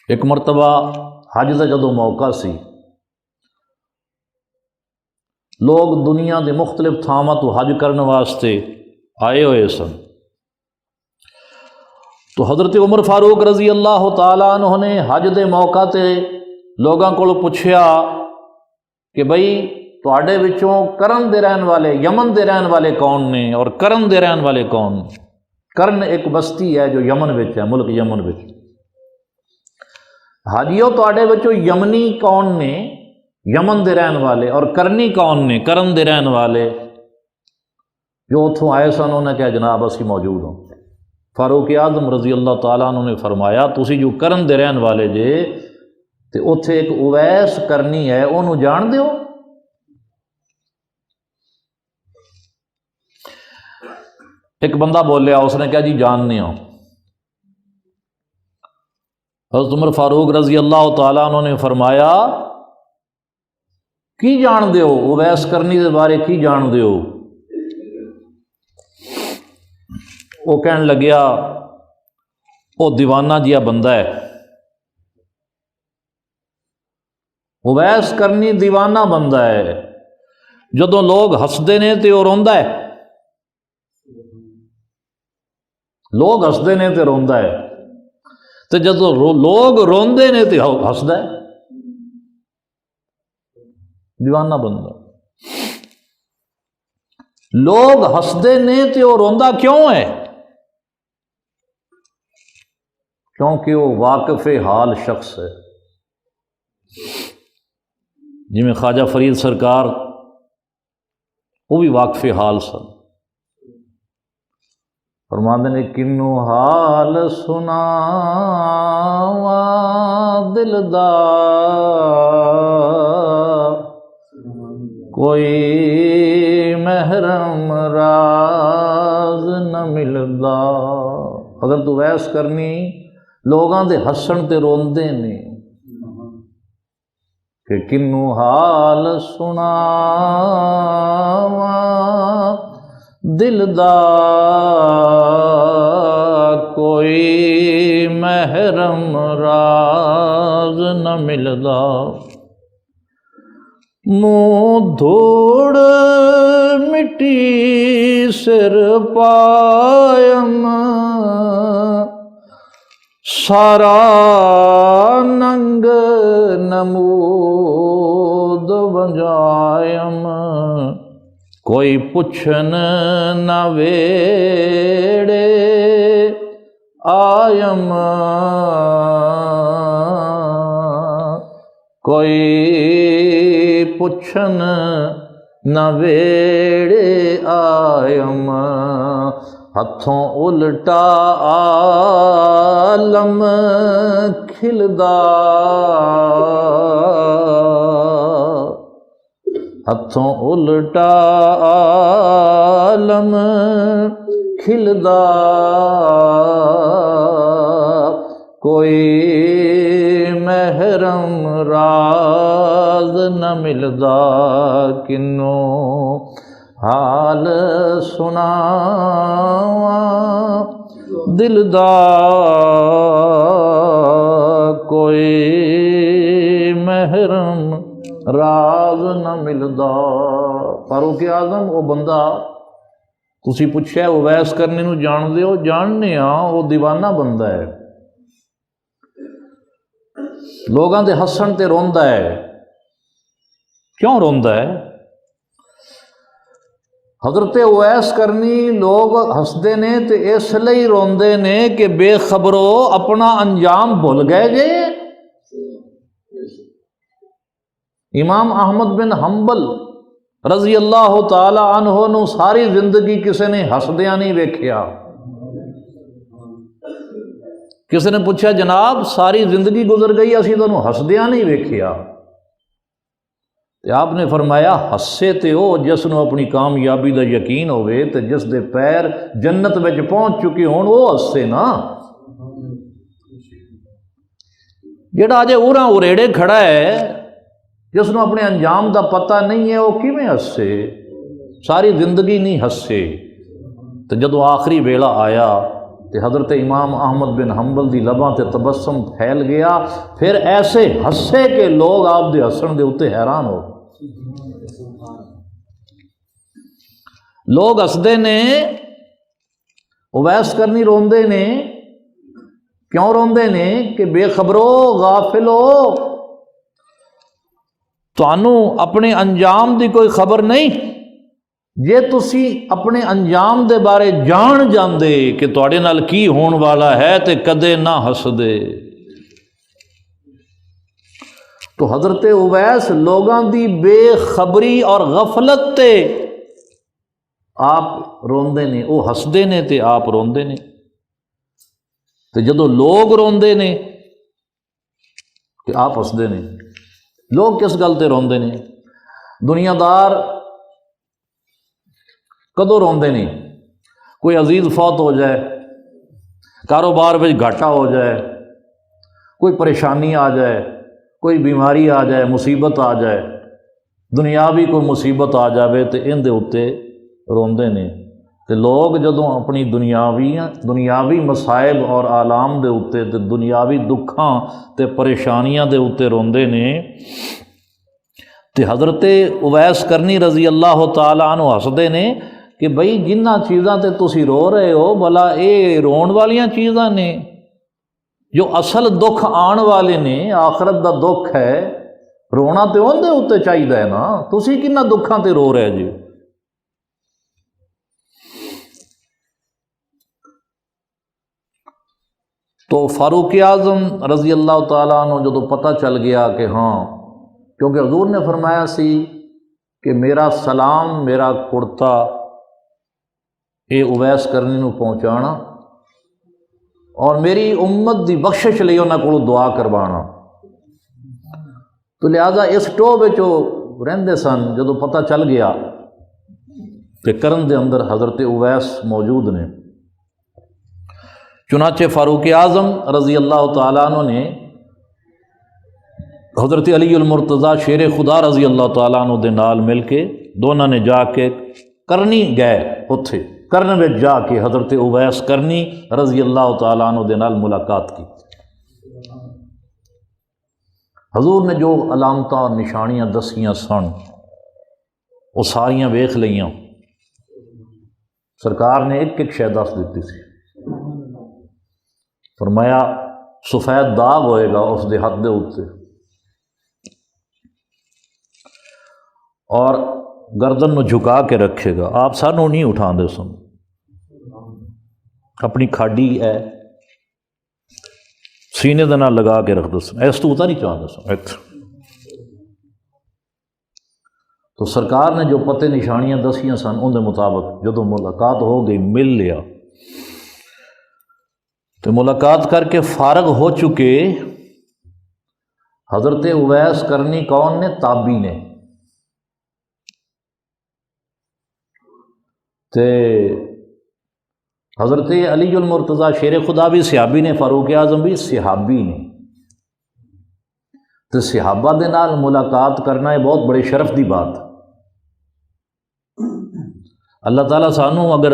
ایک مرتبہ حج دا جدوں موقع سی، لوگ دنیا دے مختلف تھاواں تو حج کرنے واسطے آئے ہوئے سن، تو حضرت عمر فاروق رضی اللہ تعالیٰ عنہ نے حج دے موقع تے لوگاں کو پوچھیا کہ بھئی تواڈے وچوں کرن دے رہن والے، یمن دے رہن والے کون نے اور کرن دے رہن والے کون نے؟ کرن ایک بستی ہے جو یمن وچ ہے، ملک یمن وچ۔ حاجیو تواڈے وچوں یمنی کون نے، یمن دے رہن والے، اور کرنی کون نے، کرن دے رہن والے؟ جو اتھوں آئے سن انہوں نے کہا جناب اسی موجود ہوں۔ فاروق اعظم رضی اللہ تعالیٰ عنہ نے فرمایا تسی جو کرن دے رہن والے جے تے اتھے ایک اویس کرنی ہے، انہوں جان دیو؟ ایک بندہ بولیا، اس نے کہا جی جاننے ہو۔ حضرت عمر فاروق رضی اللہ تعالیٰ عنہ نے فرمایا کی جان دیو، اویس کرنی دے بارے کی جان دیو؟ وہ کہن لگیا وہ دیوانہ جیا بندہ ہے، اویس کرنی دیوانہ بندہ ہے، جدوں لوگ ہسدے نے تے وہ روندا ہے، لوگ ہسدے نے تے روندا ہے، تے جدوں لوگ روندے نے تے ہسدا ہے، دیوانہ بندہ۔ لوگ ہسدے نے تے وہ روندا کیوں ہے؟ کیونکہ وہ واقف حال شخص ہے۔ جی میں خواجہ فرید سرکار وہ بھی واقف حال سن، فرماندے نے کنوں حال سناواں دل دا کوئی محرم راز نہ ملدا۔ حضرت اویس کرنی لوگاں دے ہسن تے روندے نے کہ کنوں حال سناواں دل دا کوئی محرم راز نہ ملدا۔ منہ دھوڑ مٹی سر پایم سارا ننگ نمود ونجایم کوئی پوچھن نہ ویڑے آیم کوئی پوچھن نہ ویڑے آیم ہتھوں الٹا عالم کھلدا ہتھوں الٹا عالم کھلدا کوئی محرم راز نہ ملدا کنوں حال سناواں دل دا کوئی محرم راز نہ ملدا۔ فاروق اعظم وہ بندہ تسی پوچھیا اویس کرنی نو جان دیو؟ جاننے ہاں، وہ دیوانہ بندہ ہے، لوگاں دے ہسن تے روندا ہے۔ کیوں روندا ہے؟ حضرت اویس کرنی لوگ ہسدے نے تے اس لئی روندے نے کہ بے خبرو اپنا انجام بھول گئے جے۔ امام احمد بن حنبل رضی اللہ تعالی عنہ نو ساری زندگی کسی نے ہسدیاں نہیں ویکھیا۔ کسی نے پوچھا جناب ساری زندگی گزر گئی اسی تانوں ہسدیاں نہیں ویکھیا، تے آپ نے فرمایا ہسے تے او جس نو اپنی کامیابی دا یقین ہوئے تے جس دے پیر جنت وچ پہنچ چکے ہون وہ ہسے نا۔ جڑا اجے اوراں اریڑے کھڑا ہے جس نو اپنے انجام دا پتہ نہیں ہے وہ کیویں ہسے، ساری زندگی نہیں ہسے۔ تو جدو آخری ویلا آیا تو حضرت امام احمد بن حنبل دی لباں تے تبسم پھیل گیا، پھر ایسے ہسے کہ لوگ آپ دے ہسن دے اتے حیران ہو۔ لوگ ہسدے نے، اویس کرنی روندے نے، کیوں روندے نے کہ بے خبرو غافلو، تانوں اپنے انجام دی کوئی خبر نہیں۔ جے تسی اپنے انجام دے بارے جان جاندے کہ تواڈے نال کی ہون والا ہے تے کدے نہ ہسدے۔ تو حضرت اویس لوگاں دی بے خبری اور غفلت تے آپ روندے نے، وہ ہسدے نے تے آپ روندے نے۔ تے جدو لوگ روندے نے تے آپ ہسدے نے۔ لوگ کس گل تے روندے نے؟ دنیا دار کدو روندے نہیں؟ کوئی عزیز فوت ہو جائے، کاروبار میں گھاٹا ہو جائے، کوئی پریشانی آ جائے، کوئی بیماری آ جائے، مصیبت آ جائے، دنیاوی کوئی مصیبت آ جائے تو ان دے اتے روندے نے۔ تے لوگ جدوں اپنی دنیاوی مصائب اور آلام دے اتے تے دنیاوی دکھاں تے پریشانیاں دے اتے روندے نے، تے حضرت اویس کرنی رضی اللہ تعالیٰ عنہ ہسدے نے کہ بھئی جنہ چیزاں تے تسی رو رہے ہو بھلا اے رون والیاں چیزاں نے، جو اصل دکھ آن والے نے، آخرت دا دکھ ہے، رونا تے ان دے اتے چاہیے نا، تسی کنہ دکھاں تے رو رہے جی۔ تو فاروق اعظم رضی اللہ تعالیٰ عنہ جدو پتہ چل گیا کہ ہاں، کیونکہ حضور نے فرمایا سی کہ میرا سلام، میرا کرتا اے اویس کرنی نو پہنچانا اور میری امت دی بخشش لئی انہاں کولوں دعا کروانا۔ تو لہذا اس ٹوہ وچ رہندے سن، جدو پتہ چل گیا کہ کرن دے اندر حضرت اویس موجود نے، چنانچہ فاروق اعظم رضی اللہ تعالیٰ عنہ نے حضرت علی المرتضیٰ شیر خدا رضی اللہ تعالیٰ عنہ دے نال مل کے دونوں نے جا کے کرنی گئے، اتھے کرن میں جا کے حضرت اویس کرنی رضی اللہ تعالیٰ عنہ دے نال ملاقات کی۔ حضور نے جو علامتاں اور نشانیاں دسیاں سن وہ ساریاں ویکھ لئیاں، سرکار نے ایک ایک شے دس دیتی سی۔ فرمایا سفید داغ ہوئے گا اس دے ہاتھ دے اوتے، اور گردن نو جھکا کے رکھے گا، آپ سانوں نہیں اٹھا دے سن، اپنی کھاڈی ہے سینے دے نال لگا کے رکھ دے سن، اس تو نہیں چاہتے سن۔ تو سرکار نے جو پتے نشانیاں دسیاں سن ان دے مطابق جدو ملاقات ہو گئی، مل لیا، تو ملاقات کر کے فارغ ہو چکے حضرت اویس کرنی کون نے؟ تابی نے۔ تے حضرت علی المرتضیٰ شیر خدا بھی صحابی نے، فاروق اعظم بھی صحابی نے۔ تو صحابہ دے نال ملاقات کرنا یہ بہت بڑے شرف دی بات۔ اللہ تعالیٰ سانوں اگر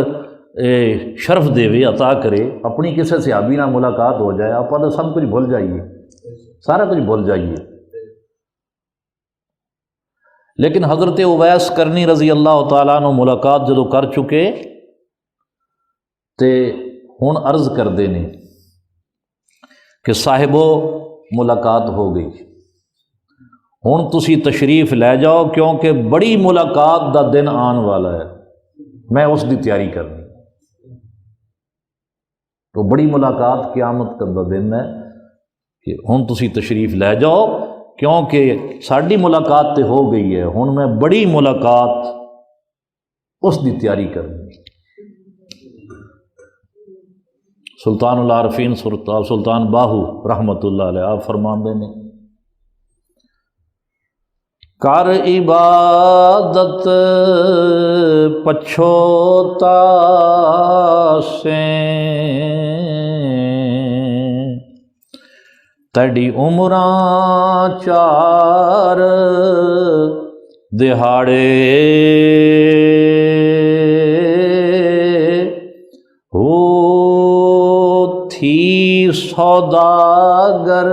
شرف دے عطا کرے، اپنی کسی صحابی نال ملاقات ہو جائے، آپ تو سب کچھ بھول جائیے، سارا کچھ بھول جائیے۔ لیکن حضرت اویس کرنی رضی اللہ تعالیٰ عنہ ملاقات جدو کر چکے تے ہن عرض کردے نے کہ صاحبو ملاقات ہو گئی، ہن تسی تشریف لے جاؤ کیونکہ بڑی ملاقات دا دن آن والا ہے، میں اس دی تیاری کرنی۔ تو بڑی ملاقات قیامت کا دن ہے کہ ہن تسی تشریف لے جاؤ کیونکہ ساڈی ملاقات تے ہو گئی ہے، ہن میں بڑی ملاقات اس دی تیاری کرنی۔ سلطان العارفین سلطان باہو رحمت اللہ علیہ آپ فرماندے نے، کر عبادت پچھوتا سے تیڈی عمراں چار دہاڑے ہو تھی سوداگر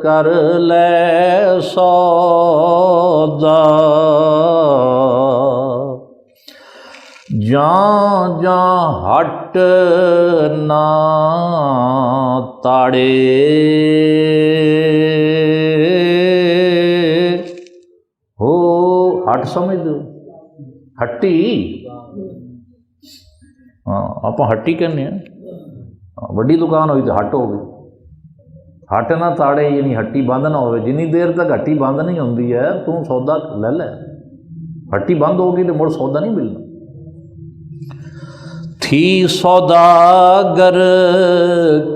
کر لے سودا جاں جاں ہٹ نہ تاڑے ہو ہٹ سمجھ دو ہٹی ہاں آپ ہٹی کہنے ہیں وڈی دکان ہوئی تو ہٹ ہو گئی ہٹ نہ تاڑے یعنی ہٹی بند نہ ہوئے جنی دیر تک ہٹی بند نہیں ہوتی ہے تو سودا لے لے ہٹی بند ہوگی تو مڑ سودا نہیں ملنا تھی سوداگر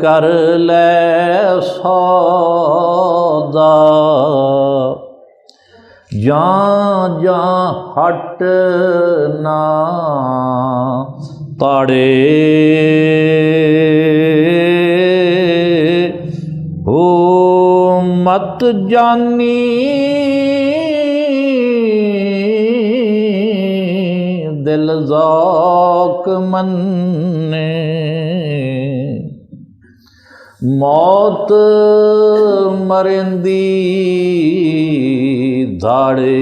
کر لے سودا جاں جاں ہٹ نہ تاڑے ہو مت جانی دل ذوق منے موت مرندی دھاڑے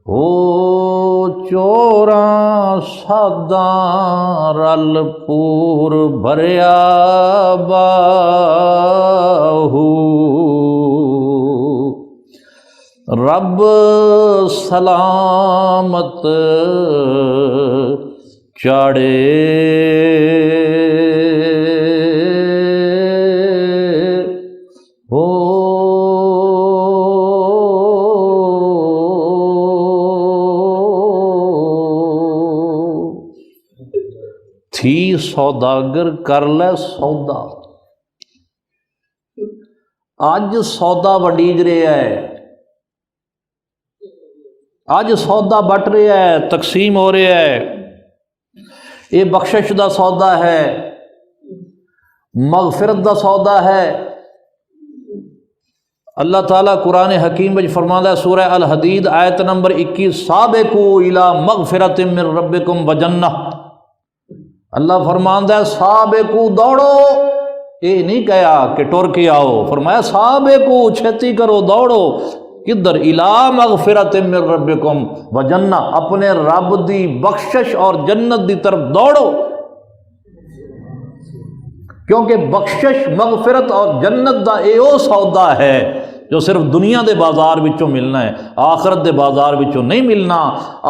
ہو چوراں ساداں رل پور بھریا باہو رب سلامت چاڑے ہو تھی سوداگر کر لے سودا اج سودا وڈیج رہا ہے اج سودا بٹ رہا ہے تقسیم ہو رہا ہے یہ بخشش دا سودا ہے مغفرت دا سودا ہے اللہ تعالیٰ قرآن حکیم وچ فرماتا ہے سورہ الحدید آیت نمبر 21 سابقوا الی مغفرۃ من ربکم وجنہ اللہ فرماتا ہے سابقوا دوڑو یہ نہیں کہا کہ ٹر کے آؤ فرمایا سابقوا چھتی کرو دوڑو کدھر الی مغفرۃ من ربکم وجنہ اپنے رب دی بخشش اور جنت دی طرف دوڑو کیونکہ بخشش مغفرت اور جنت دا ایو سودا ہے جو صرف دنیا دے بازار وچوں ملنا ہے آخرت دے بازار وچوں نہیں ملنا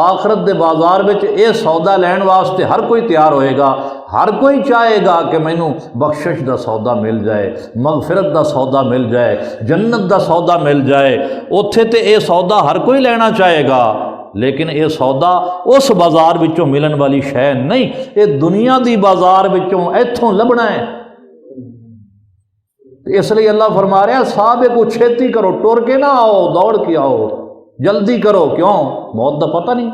آخرت دے بازار وچ اے سودا لین واسطے ہر کوئی تیار ہوئے گا ہر کوئی چاہے گا کہ مینوں بخشش دا سودا مل جائے مغفرت دا سودا مل جائے جنت دا سودا مل جائے اوتھے تے اے سودا ہر کوئی لینا چاہے گا لیکن یہ سودا اس بازار وچوں ملن والی شے نہیں یہ دنیا دی بازار وچوں ایتھوں لبنا ہے اس لیے اللہ فرما رہا ہے سابقوا چھیتی کرو ٹر کے نہ آؤ دوڑ کے آؤ جلدی کرو کیوں موت دا پتہ نہیں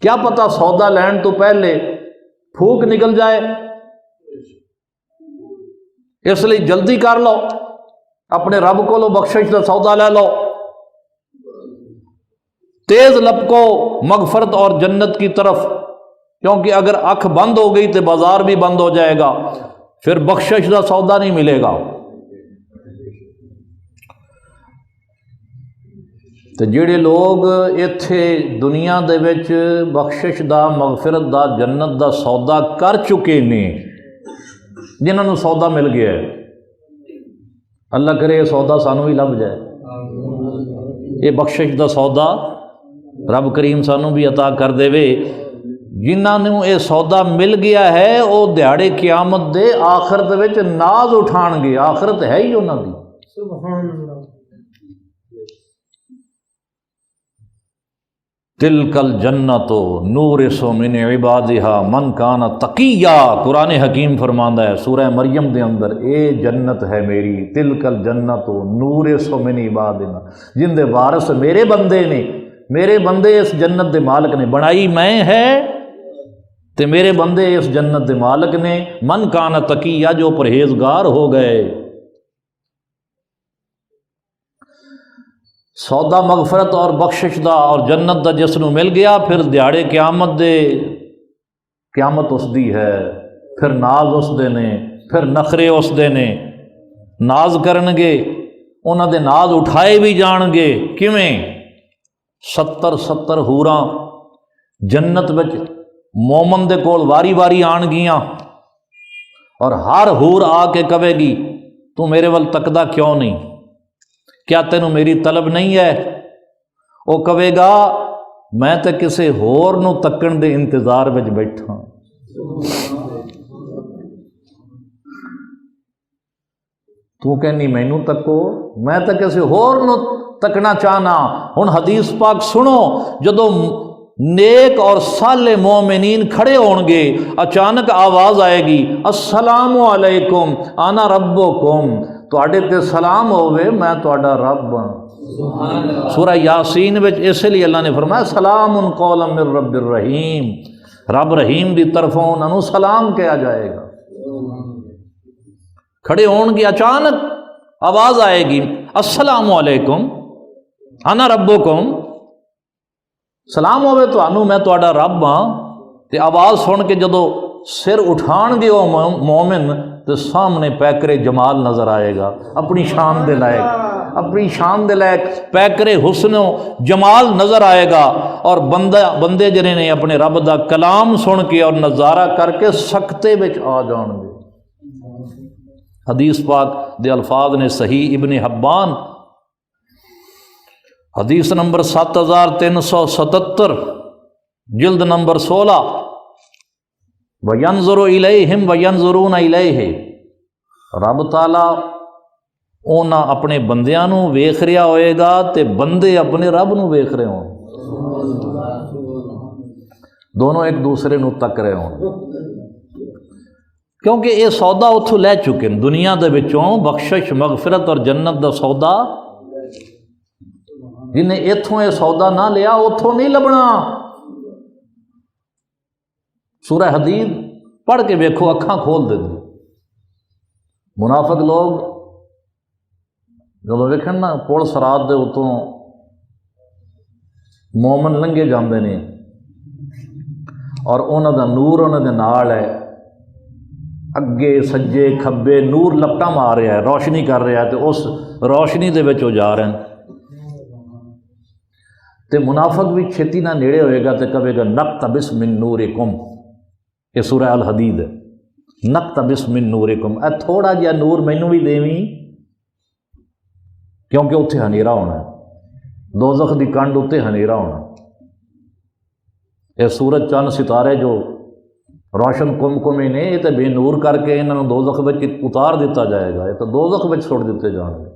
کیا پتہ سودا لین تو پہلے پھوک نکل جائے اس لیے جلدی کر لو اپنے رب کو لو بخشش دا سودا لے لو تیز لپکو مغفرت اور جنت کی طرف کیونکہ اگر آنکھ بند ہو گئی تو بازار بھی بند ہو جائے گا پھر بخشش دا سودا نہیں ملے گا تو جڑے لوگ ایتھے دنیا دے وچ بخشش دا مغفرت دا جنت دا سودا کر چکے نے جنہاں نوں سودا مل گیا ہے اللہ کرے یہ سودا سانوں ہی لب جائے یہ بخشش دا سودا رب کریم سانوں بھی عطا کر دے وے جنہاں نوں یہ سودا مل گیا ہے وہ دیہڑے قیامت دے آخرت وچ ناز اٹھان گے آخرت ہے ہی انہاں دی سبحان اللہ تلک الجنت نورث من عبادها من کان تقیا قرآن حکیم فرماندا ہے سورہ مریم دے اندر اے جنت ہے میری تلک الجنت نورث من عبادنا جن دے وارث میرے بندے نے میرے بندے اس جنت دے مالک نے بنائی میں ہے تے میرے بندے اس جنت دے مالک نے من کان تقیہ جو پرہیزگار ہو گئے۔ سودا مغفرت اور بخشش دا اور جنت دا جس نو مل گیا، پھر دیہاڑے قیامت دے، قیامت اس دی ہے، پھر ناز اس دے نے، پھر نخرے اس دے نے، ناز کرنگے، انہاں دے ناز اٹھائے بھی جان گے۔ کیویں؟ 70 حوراں جنت وچ مومن دے کول واری واری آن گیاں، اور ہر حور آ کے کہے گی تو میرے ول تکدا کیوں نہیں؟ کیا تینوں میری طلب نہیں ہے؟ وہ کہے گا میں تے کسے ہور نو تکن دے انتظار وچ بیٹھا۔ تو کہنی مینوں تکو، میں تے کسے ہور نو تکنا چاہنا۔ ہن حدیث پاک سنو، جدو نیک اور صالح مومنین کھڑے ہون گے، اچانک آواز آئے گی السلام علیکم انا ربکم، تواڈے تے سلام ہوئے میں تواڈا رب ہاں۔ سورہ یاسین وچ اس لیے اللہ نے فرمایا سلام قولا من رب الرحیم، رب رحیم دی طرفوں انہاں نوں سلام کہا جائے گا۔ کھڑے ہون گے، اچانک آواز آئے گی السلام علیکم انا ربکم، سلام ہوئے تو انو میں تواڈا رب ہاں۔ تے آواز سن کے جدو سر اٹھان گے وہ مومن، تو سامنے پیکرے جمال نظر آئے گا، اپنی شان دے لائق، اپنی شان دے لائق پیکرے حسن و جمال نظر آئے گا، اور بندے جنہیں نے اپنے رب دا کلام سن کے اور نظارہ کر کے سکتے وچ آ جان گے۔ حدیث پاک دے الفاظ نے صحیح ابن حبان حدیث نمبر 7377 جلد نمبر 16، وَيَنظُرُ إِلَيْهِمْ وَيَنظُرُونَ إِلَيْهِ، رب تعالیٰ اونا اپنے بندیاں نو ویکھ رہا ہوئے گا تے بندے اپنے رب نو ویکھ رہے ہوں، دونوں ایک دوسرے نو تک رہے ہوں، کیونکہ یہ سودا اتھوں لے چکے ہیں دنیا دے وچوں، بخشش مغفرت اور جنت دا سودا جنہیں اتھوں یہ سودا نہ لیا اتھوں نہیں لبنا۔ سورہ حدید پڑھ کے ویکھو، اکھاں کھول دے دی۔ منافق لوگ جدو ویکھن نا پل سرات دے اتوں مومن لنگے جاندے نے، اور انہاں دا نور انہاں دے نال ہے، اگے سجے کھبے نور لپٹا مار رہا ہے، روشنی کر رہا ہے، تو اس روشنی دے وچ وہ جا رہے ہیں۔ تے منافق بھی چھتی نہ نیڑے ہوئے گا تے کہے گا نقتبس من نورکم، یہ سورہ الحدید ہے، نقتبس من نورکم، اے تھوڑا جہا نور مینوں بھی دیویں، کیونکہ اتنے ہنیرا ہونا ہے، دوزخ دی کنڈ اتنے ہنیرا ہونا۔ یہ سورج چند ستارے جو روشن کم نے، یہ تو بے نور کر کے انہوں دوزخ وچ اتار دیتا جائے گا، یہ تو دوزخ وچ چھوڑ دیتے جان گے۔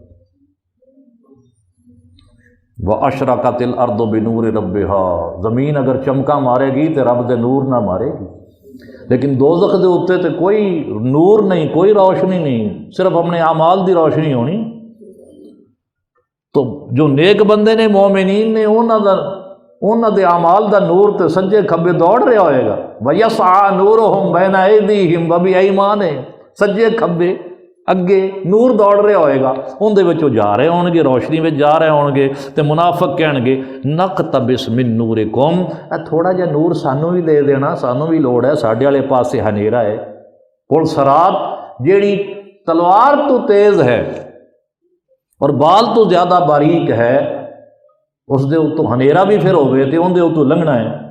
وَأَشْرَقَتِ الْأَرْضُ بِنُورِ رَبِّهَا، زمین اگر چمکا مارے گی تو رب دے نور نہ مارے گی، لیکن دوزخ دے اوتے تو کوئی نور نہیں، کوئی روشنی نہیں، صرف اپنے اعمال دی روشنی ہونی۔ تو جو نیک بندے نے، مومنین نے، انہاں دے اعمال دا نور تے سجے کھبے دوڑ رہا ہوئے گا۔ وَيَسْعَىٰ نُورُهُمْ بَيْنَ أَيْدِيهِمْ وَبِأَيْمَانِهِمْ، سجے کھبے اگے نور دوڑ رہا ہوئے گا، ان دے وچوں جا رہے ہون گے، روشنی وچ جا رہے ہون گے، تے منافق کہن گے نقتبس من نورکم، اے تھوڑا جہا نور سانوں بھی دے دینا، سانوں بھی لوڑ ہے، ساڈے والے پاسے ہنیرا ہے۔ پل سرات جیڑی تلوار تو تیز ہے اور بال تو زیادہ باریک ہے، اس دے اتوں ہنیرا بھی پھر ہوئے تے ان دے اتوں لنگنا ہے۔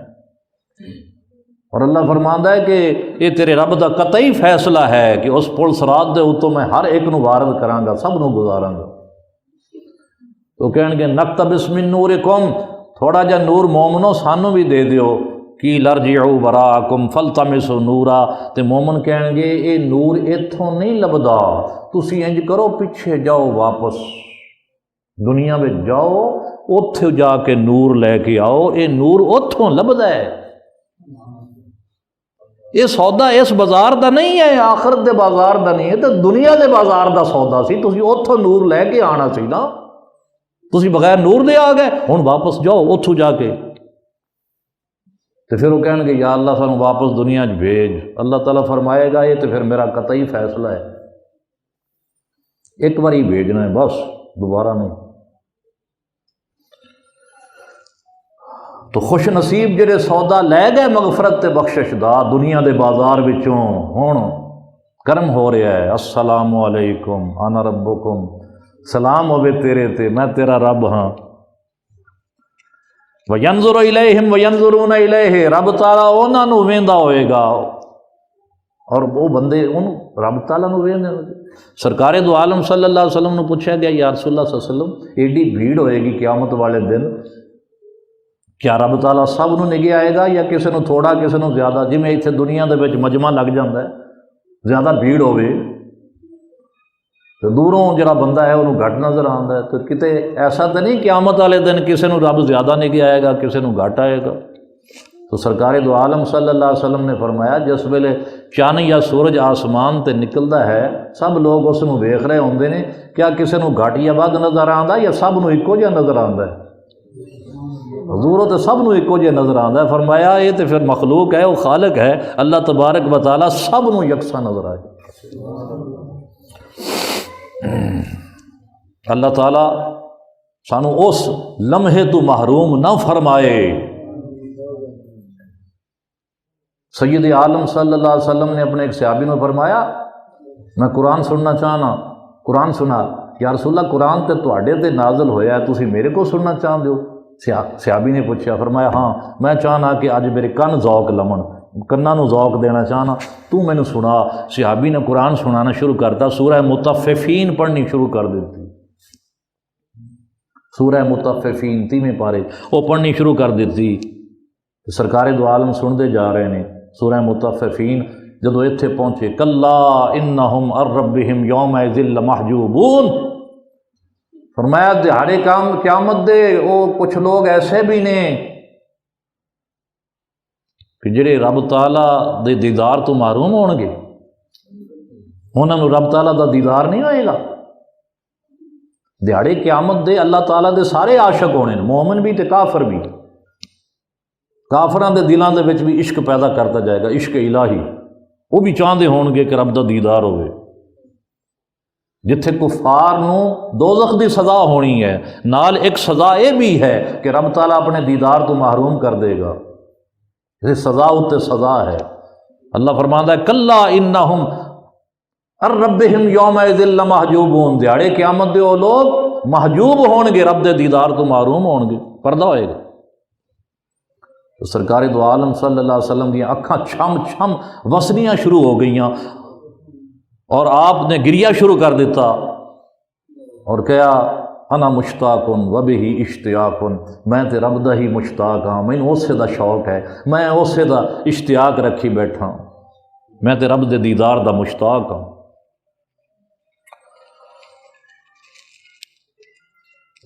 اور اللہ فرماندا ہے کہ یہ تیرے رب دا قطعی فیصلہ ہے کہ اس پل سرات دے اتوں میں ہر ایک نو وارد کراں گا، سب نو گزاراں گا۔ تو کہن گے نقتبس من نورکم، تھوڑا جا نور مومنو سانو بھی دے دیو، کی لرجعوا وراءکم فالتمسوا نورا، تے مومن کہن گے اے نور ایتھوں نہیں لبدا، تسی انج کرو پیچھے جاؤ، واپس دنیا میں جاؤ، اوتھے جا کے نور لے کے آؤ، اے نور اوتھوں لبدا ہے۔ یہ سودا اس بازار دا نہیں ہے، آخرت دے بازار دا نہیں ہے، تو دنیا دے بازار دا سودا سی، تسی اوتھوں نور لے کے آنا سی نا، تسی بغیر نور دے آ گئے، ہن واپس جاؤ اوتھوں جا کے تو پھر وہ کہیں گے یا اللہ سانو واپس دنیا بھیج. اللہ تعالیٰ فرمائے گا یہ تو پھر میرا قطعی فیصلہ ہے، ایک بار ہی بھیجنا ہے بس، دوبارہ نہیں. تو خوش نصیب جڑے سودا لے گئے مغفرت تے بخشش دا دنیا دے بازار وچوں، ہن کرم ہو رہا ہے. السلام علیکم انا ربکم، سلام ہوے تیرے تے، میں تیرا رب ہاں. وینظر الیہم وینظرون الیہ، رب تعالیٰ انہاں نوں ویندا ہوئے گا اور وہ بندے ان رب تعالیٰ نوں ویندے. سرکار دو عالم صلی اللہ علیہ وسلم نے پوچھا گیا یا رسول اللہ صلی اللہ علیہ وسلم ایڈی بھیڑ ہوئے گی قیامت والے دن، کیا رب تعالیٰ سب نوں نگے آئے گا یا کسی نوں تھوڑا کسی نوں زیادہ؟ جی میں اتنے دنیا دے وچ مجمع لگ جاتا ہے، زیادہ بھیڑ ہوئے تو دوروں جڑا بندہ ہے انہوں گھٹ نظر آتا ہے. تو کتے ایسا تو نہیں قیامت والے دن کسی نوں رب زیادہ نگے آئے گا کسی نوں گھٹ آئے گا. تو سرکار دو عالم صلی اللہ علیہ وسلم نے فرمایا جس ویلے چن یا سورج آسمان تے نکلدا ہے سب لوگ اس نوں ویکھ رہے ہوندے نے، کیا کسی نوں گھٹ یا ود نظر آندا یا سب نوں ایکو جہا نظر آندا ہے؟ حضور تو سب نوں ایکو جہا نظر آندا ہے. فرمایا یہ تو پھر مخلوق ہے، وہ خالق ہے، اللہ تبارک و تعالیٰ سب نوں یکساں نظر آئے. اللہ تعالیٰ سانو اس لمحے تو محروم نہ فرمائے. سید عالم صلی اللہ علیہ وسلم نے اپنے ایک صحابی نے فرمایا میں قرآن سننا چاہنا، قرآن سنا. یا رسول اللہ قرآن تے تواڈے تے نازل ہویا ہے، تسی میرے کو سننا چاہتے ہو؟ صحابی نے پوچھا، فرمایا ہاں میں چاہنا کہ اج میرے کن ذوق لمن، کناں نوں ذوق دینا چاہنا، تو میں نے سنا. صحابی نے قرآن سنانا شروع کرتا، سورہ مطففین پڑھنی شروع کر دیتی. سورہ مطففین 30ویں پارے وہ پڑھنی شروع کر دیتی. سرکار دو عالم سنتے جا رہے ہیں سورہ مطففین. جدو اتنے پہنچے کلا انہم عن ربہم یومئذ لمحجوبون، فرمایا دہاڑے قیامت دے وہ کچھ لوگ ایسے بھی نے کہ جڑے رب تعالیٰ دے دیدار تو محروم ہون گے، انہوں نے رب تعالیٰ دا دیدار نہیں ہوئے گا. دیہڑے قیامت دے اللہ تعالیٰ دے سارے عاشق ہونے، مومن بھی تے کافر بھی. کافراں دے دلاں دے وچ بھی عشق پیدا کرتا جائے گا، عشق الہی. وہ بھی چاہتے ہون گے کہ رب دا دیدار ہوئے. جتھے کفار نوں دوزخ دی سزا ہونی ہے، نال ایک سزا یہ بھی ہے کہ رب تعالیٰ اپنے دیدار تو محروم کر دے گا. یہ سزا اتے سزا ہے. اللہ فرماندا ہے کلا انہم عن ربہم یومئذ لمحجوبون، دیہڑے قیامت دے وہ لوگ محجوب ہون گے، رب دے دیدار تو محروم ہون گے، پردہ ہوئے گا. تو سرکار دو عالم صلی اللہ علیہ وسلم دی اکھاں چھم چھم وسنیاں شروع ہو گئیاں اور آپ نے گریہ شروع کر دیتا اور کہا انا مشتاقن و بہ اشتیاقن، میں تے رب دا ہی مشتاق ہاں، مینوں اسے دا شوق ہے، میں اسے دا اشتیاق رکھی بیٹھا ہوں، میں تے رب دے دیدار دا مشتاق ہوں.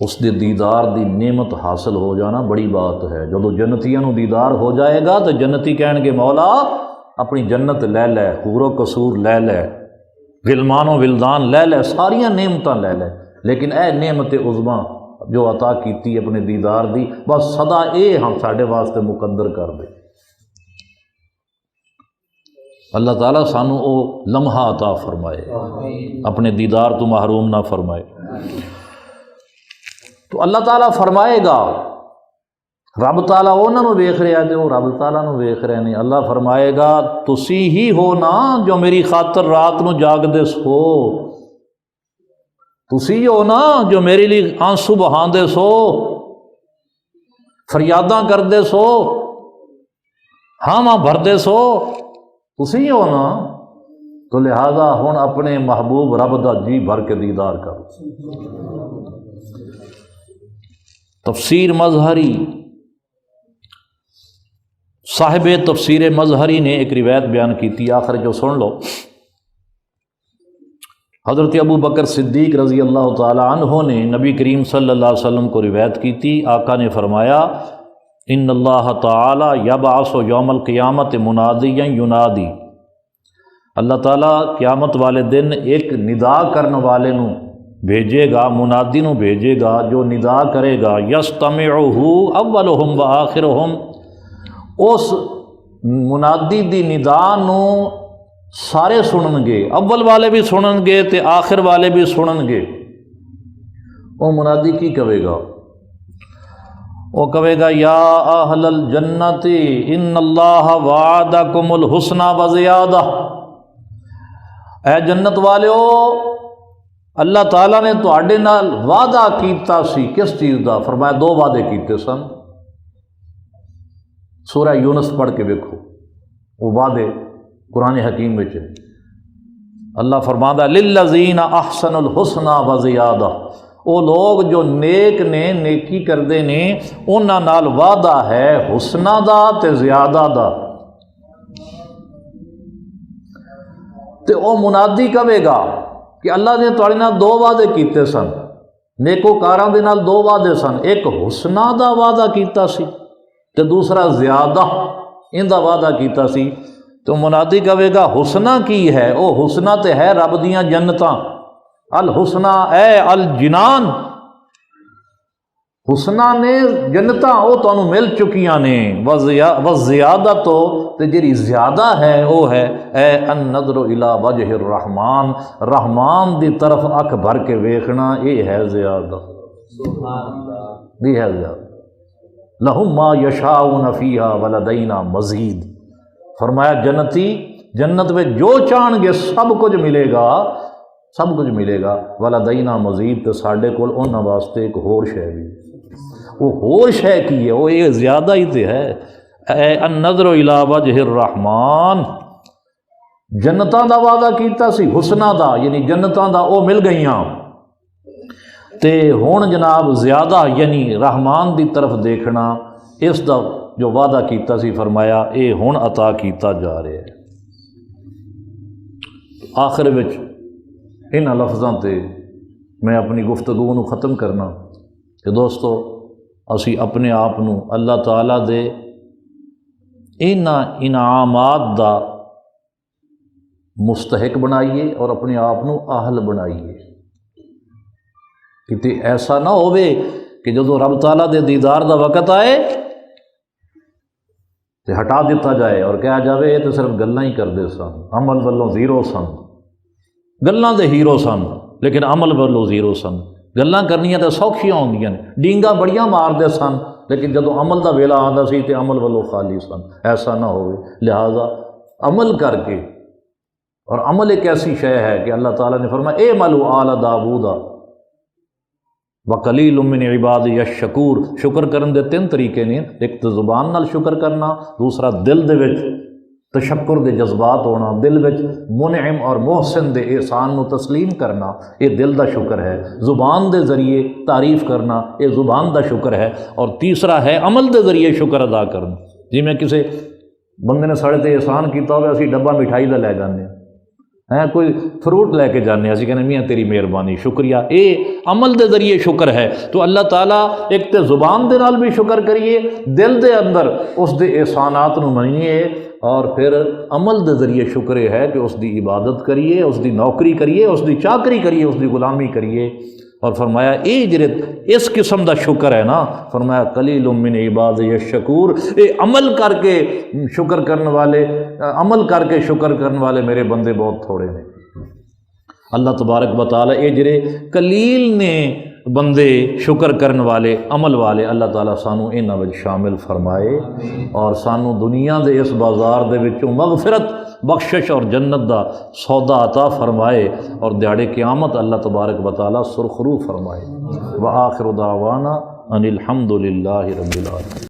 اس دے دیدار دی نعمت حاصل ہو جانا بڑی بات ہے. جدو جنتیاں نو دیدار ہو جائے گا تو جنتی کہن گے مولا اپنی جنت لے لے، حور و قصور لے لے، غلمان و ولدان لے لے، ساریاں نعمتاں لے لے، لیکن اے نعمت عظما جو عطا کیتی اپنے دیدار دی، بس صدا اے ہم ساڈے واسطے مقدر کر دے. اللہ تعالیٰ سانو او لمحہ عطا فرمائے، اپنے دیدار تو محروم نہ فرمائے. تو اللہ تعالیٰ فرمائے گا، رب تعالیٰ انہوں نے ویکھ رہا ہے وہ رب تعالیٰ نو ویکھ رہے نہیں. اللہ فرمائے گا تسی ہی ہو نا جو میری خاطر رات نو جاگ دے سو، تسی ہو نا جو میرے لیے آنسو بہان دے سو، فریاداں کر دے سو، ہاں بھر دے سو، تسی ہو نا. تو لہذا ہن اپنے محبوب رب دا جی بھر کے دیدار کر. تفسیر مظہری، صاحب تفسیر مظہری نے ایک روایت بیان کی تھی، آخر جو سن لو. حضرت ابو بکر صدیق رضی اللہ تعالی عنہ نے نبی کریم صلی اللہ علیہ وسلم کو روایت کی تھی. آقا نے فرمایا ان اللہ تعالی یبعث یوم القیامت منادیا ینادی، اللہ تعالیٰ قیامت والے دن ایک ندا کرنے والے نو بھیجے گا، منادی نو بھیجے گا جو ندا کرے گا، یستمعہ اولہم و آخرہم، اس منادی دی ندا نو سارے سنن گے، اول والے بھی سنن گے تے آخر والے بھی سنن گے۔ وہ منادی کی کہے گا؟ وہ کہے گا یا اہل الجنت ان اللہ وعدکم الحسنى وزیادہ، اے جنت والےو اللہ تعالیٰ نے تواڈے نال وعدہ کیتا سی، کس چیز دا؟ فرمایا دو وعدے کیتے سن۔ سورہ یونس پڑھ کے دیکھو، وہ وعدے قرآن حکیم میں اللہ فرماتا ہے للذین احسنوا الحسنى وزیادہ، وہ لوگ جو نیک نے، نیکی کردے نے، انہاں نال وعدہ ہے حسنہ دا تے زیادہ دا۔ تے او منادی کہے گا کہ اللہ نے تواڈے نال دو وعدے کیتے سن، نیکوکاراں دے نال دو وعدے سن، ایک حسنہ دا وعدہ کیتا سی تے دوسرا زیادہ ان دا وعدہ کیتا سی۔ تو منادی کہے گا حسنہ کی ہے؟ او حسنہ تے ہے رب دیاں جنتاں، الحسنہ اے الجنان، حسنہ نے جنتاں او تانوں مل چکیاں نے، وزیادہ تو تے جڑی زیادہ ہے وہ ہے اے النظر الی وجہ الرحمن، رحمان دی طرف اکھ بھر کے ویکھنا، یہ ہے زیادہ، یہ ہے زیادہ۔ لہم ما یشاؤون فیہا ولدینا مزید، فرمایا جنتی جنت میں جو چاہن گے سب کچھ ملے گا، سب کچھ ملے گا، ولدینا مزید، تو ساڈے کول انہاں واسطے ایک ہور شے بھی، وہ ہور شے کی ہے، وہ یہ زیادہ ہی تے ہے۔ اے النظر الی وجہ الرحمن، جنتاں دا وعدہ کیتا سی حسنہ دا، یعنی جنتاں دا او مل گئیاں، تے ہن جناب زیادہ یعنی رحمان دی طرف دیکھنا، اس دا جو وعدہ کیتا سی فرمایا اے ہن عطا کیتا جا رہا ہے۔ آخر وچ انہاں لفظاں تے میں اپنی گفتگو نو ختم کرنا کہ دوستو اسی اپنے آپ نو اللہ تعالیٰ دے انہاں انعامات دا مستحق بنائیے اور اپنے آپ نو اہل بنائیے، کتے ایسا نہ ہوئے کہ جدو رب تعالیٰ دے دیدار دا وقت آئے تے ہٹا دیتا جائے اور کہا جاوے یہ تو صرف گلاں ہی کردے سن، عمل والوں زیرو سن، گلاں دے ہیرو سن لیکن عمل والوں زیرو سن۔ گلاں کرنیاں تے سوکھیاں ہوندیاں نے، ڈینگا بڑیاں ماردے سن لیکن جدو عمل دا ویلا آندا سی تے عمل والوں خالی سن۔ ایسا نہ ہوئے، لہذا عمل کر کے، اور عمل ایک ایسی شے ہے کہ اللہ تعالیٰ نے فرمایا اعملوا آل داؤد وقلیل من عبادی الشکور، شکر کرن دے تین طریقے نے، ایک تو زبان نال شکر کرنا، دوسرا دل دے وچ تشکر دے جذبات ہونا، دل وچ منعم اور محسن دے احسان نو تسلیم کرنا، یہ دل دا شکر ہے، زبان دے ذریعے تعریف کرنا، یہ زبان دا شکر ہے، اور تیسرا ہے عمل دے ذریعے شکر ادا کرنا۔ جی میں کسی بندے نے ساڑے تے احسان کیتا ہوئے اسی ڈبہ مٹھائی دا لے جانے ہیں، کوئی فروٹ لے کے جانے، اسی کہنے میاں تیری مہربانی شکریہ، اے عمل دے ذریعے شکر ہے۔ تو اللہ تعالیٰ ایک تے زبان دے نال بھی شکر کریے، دل دے اندر اس دے احسانات نو منیے، اور پھر عمل دے ذریعے شکر ہے کہ اس دی عبادت کریے، اس دی نوکری کریے، اس دی چاکری کریے، اس دی غلامی کریے۔ اور فرمایا اے جرت اس قسم دا شکر ہے نا، فرمایا قلیل من عبادی الشکور، اے عمل کر کے شکر کرنے والے، عمل کر کے شکر کرنے والے میرے بندے بہت تھوڑے نے۔ اللہ تبارک و تعالیٰ اے جرے قلیل نے بندے شکر کرنے والے، عمل والے، اللہ تعالیٰ سانو انہاں وچ شامل فرمائے، اور سانو دنیا دے اس بازار دے وچوں مغفرت، بخشش اور جنت دا سودا عطا فرمائے، اور دیہڑے قیامت اللہ تبارک و تعالیٰ سرخرو فرمائے۔ وآخر دعوانا ان الحمد للہ رب العالمین۔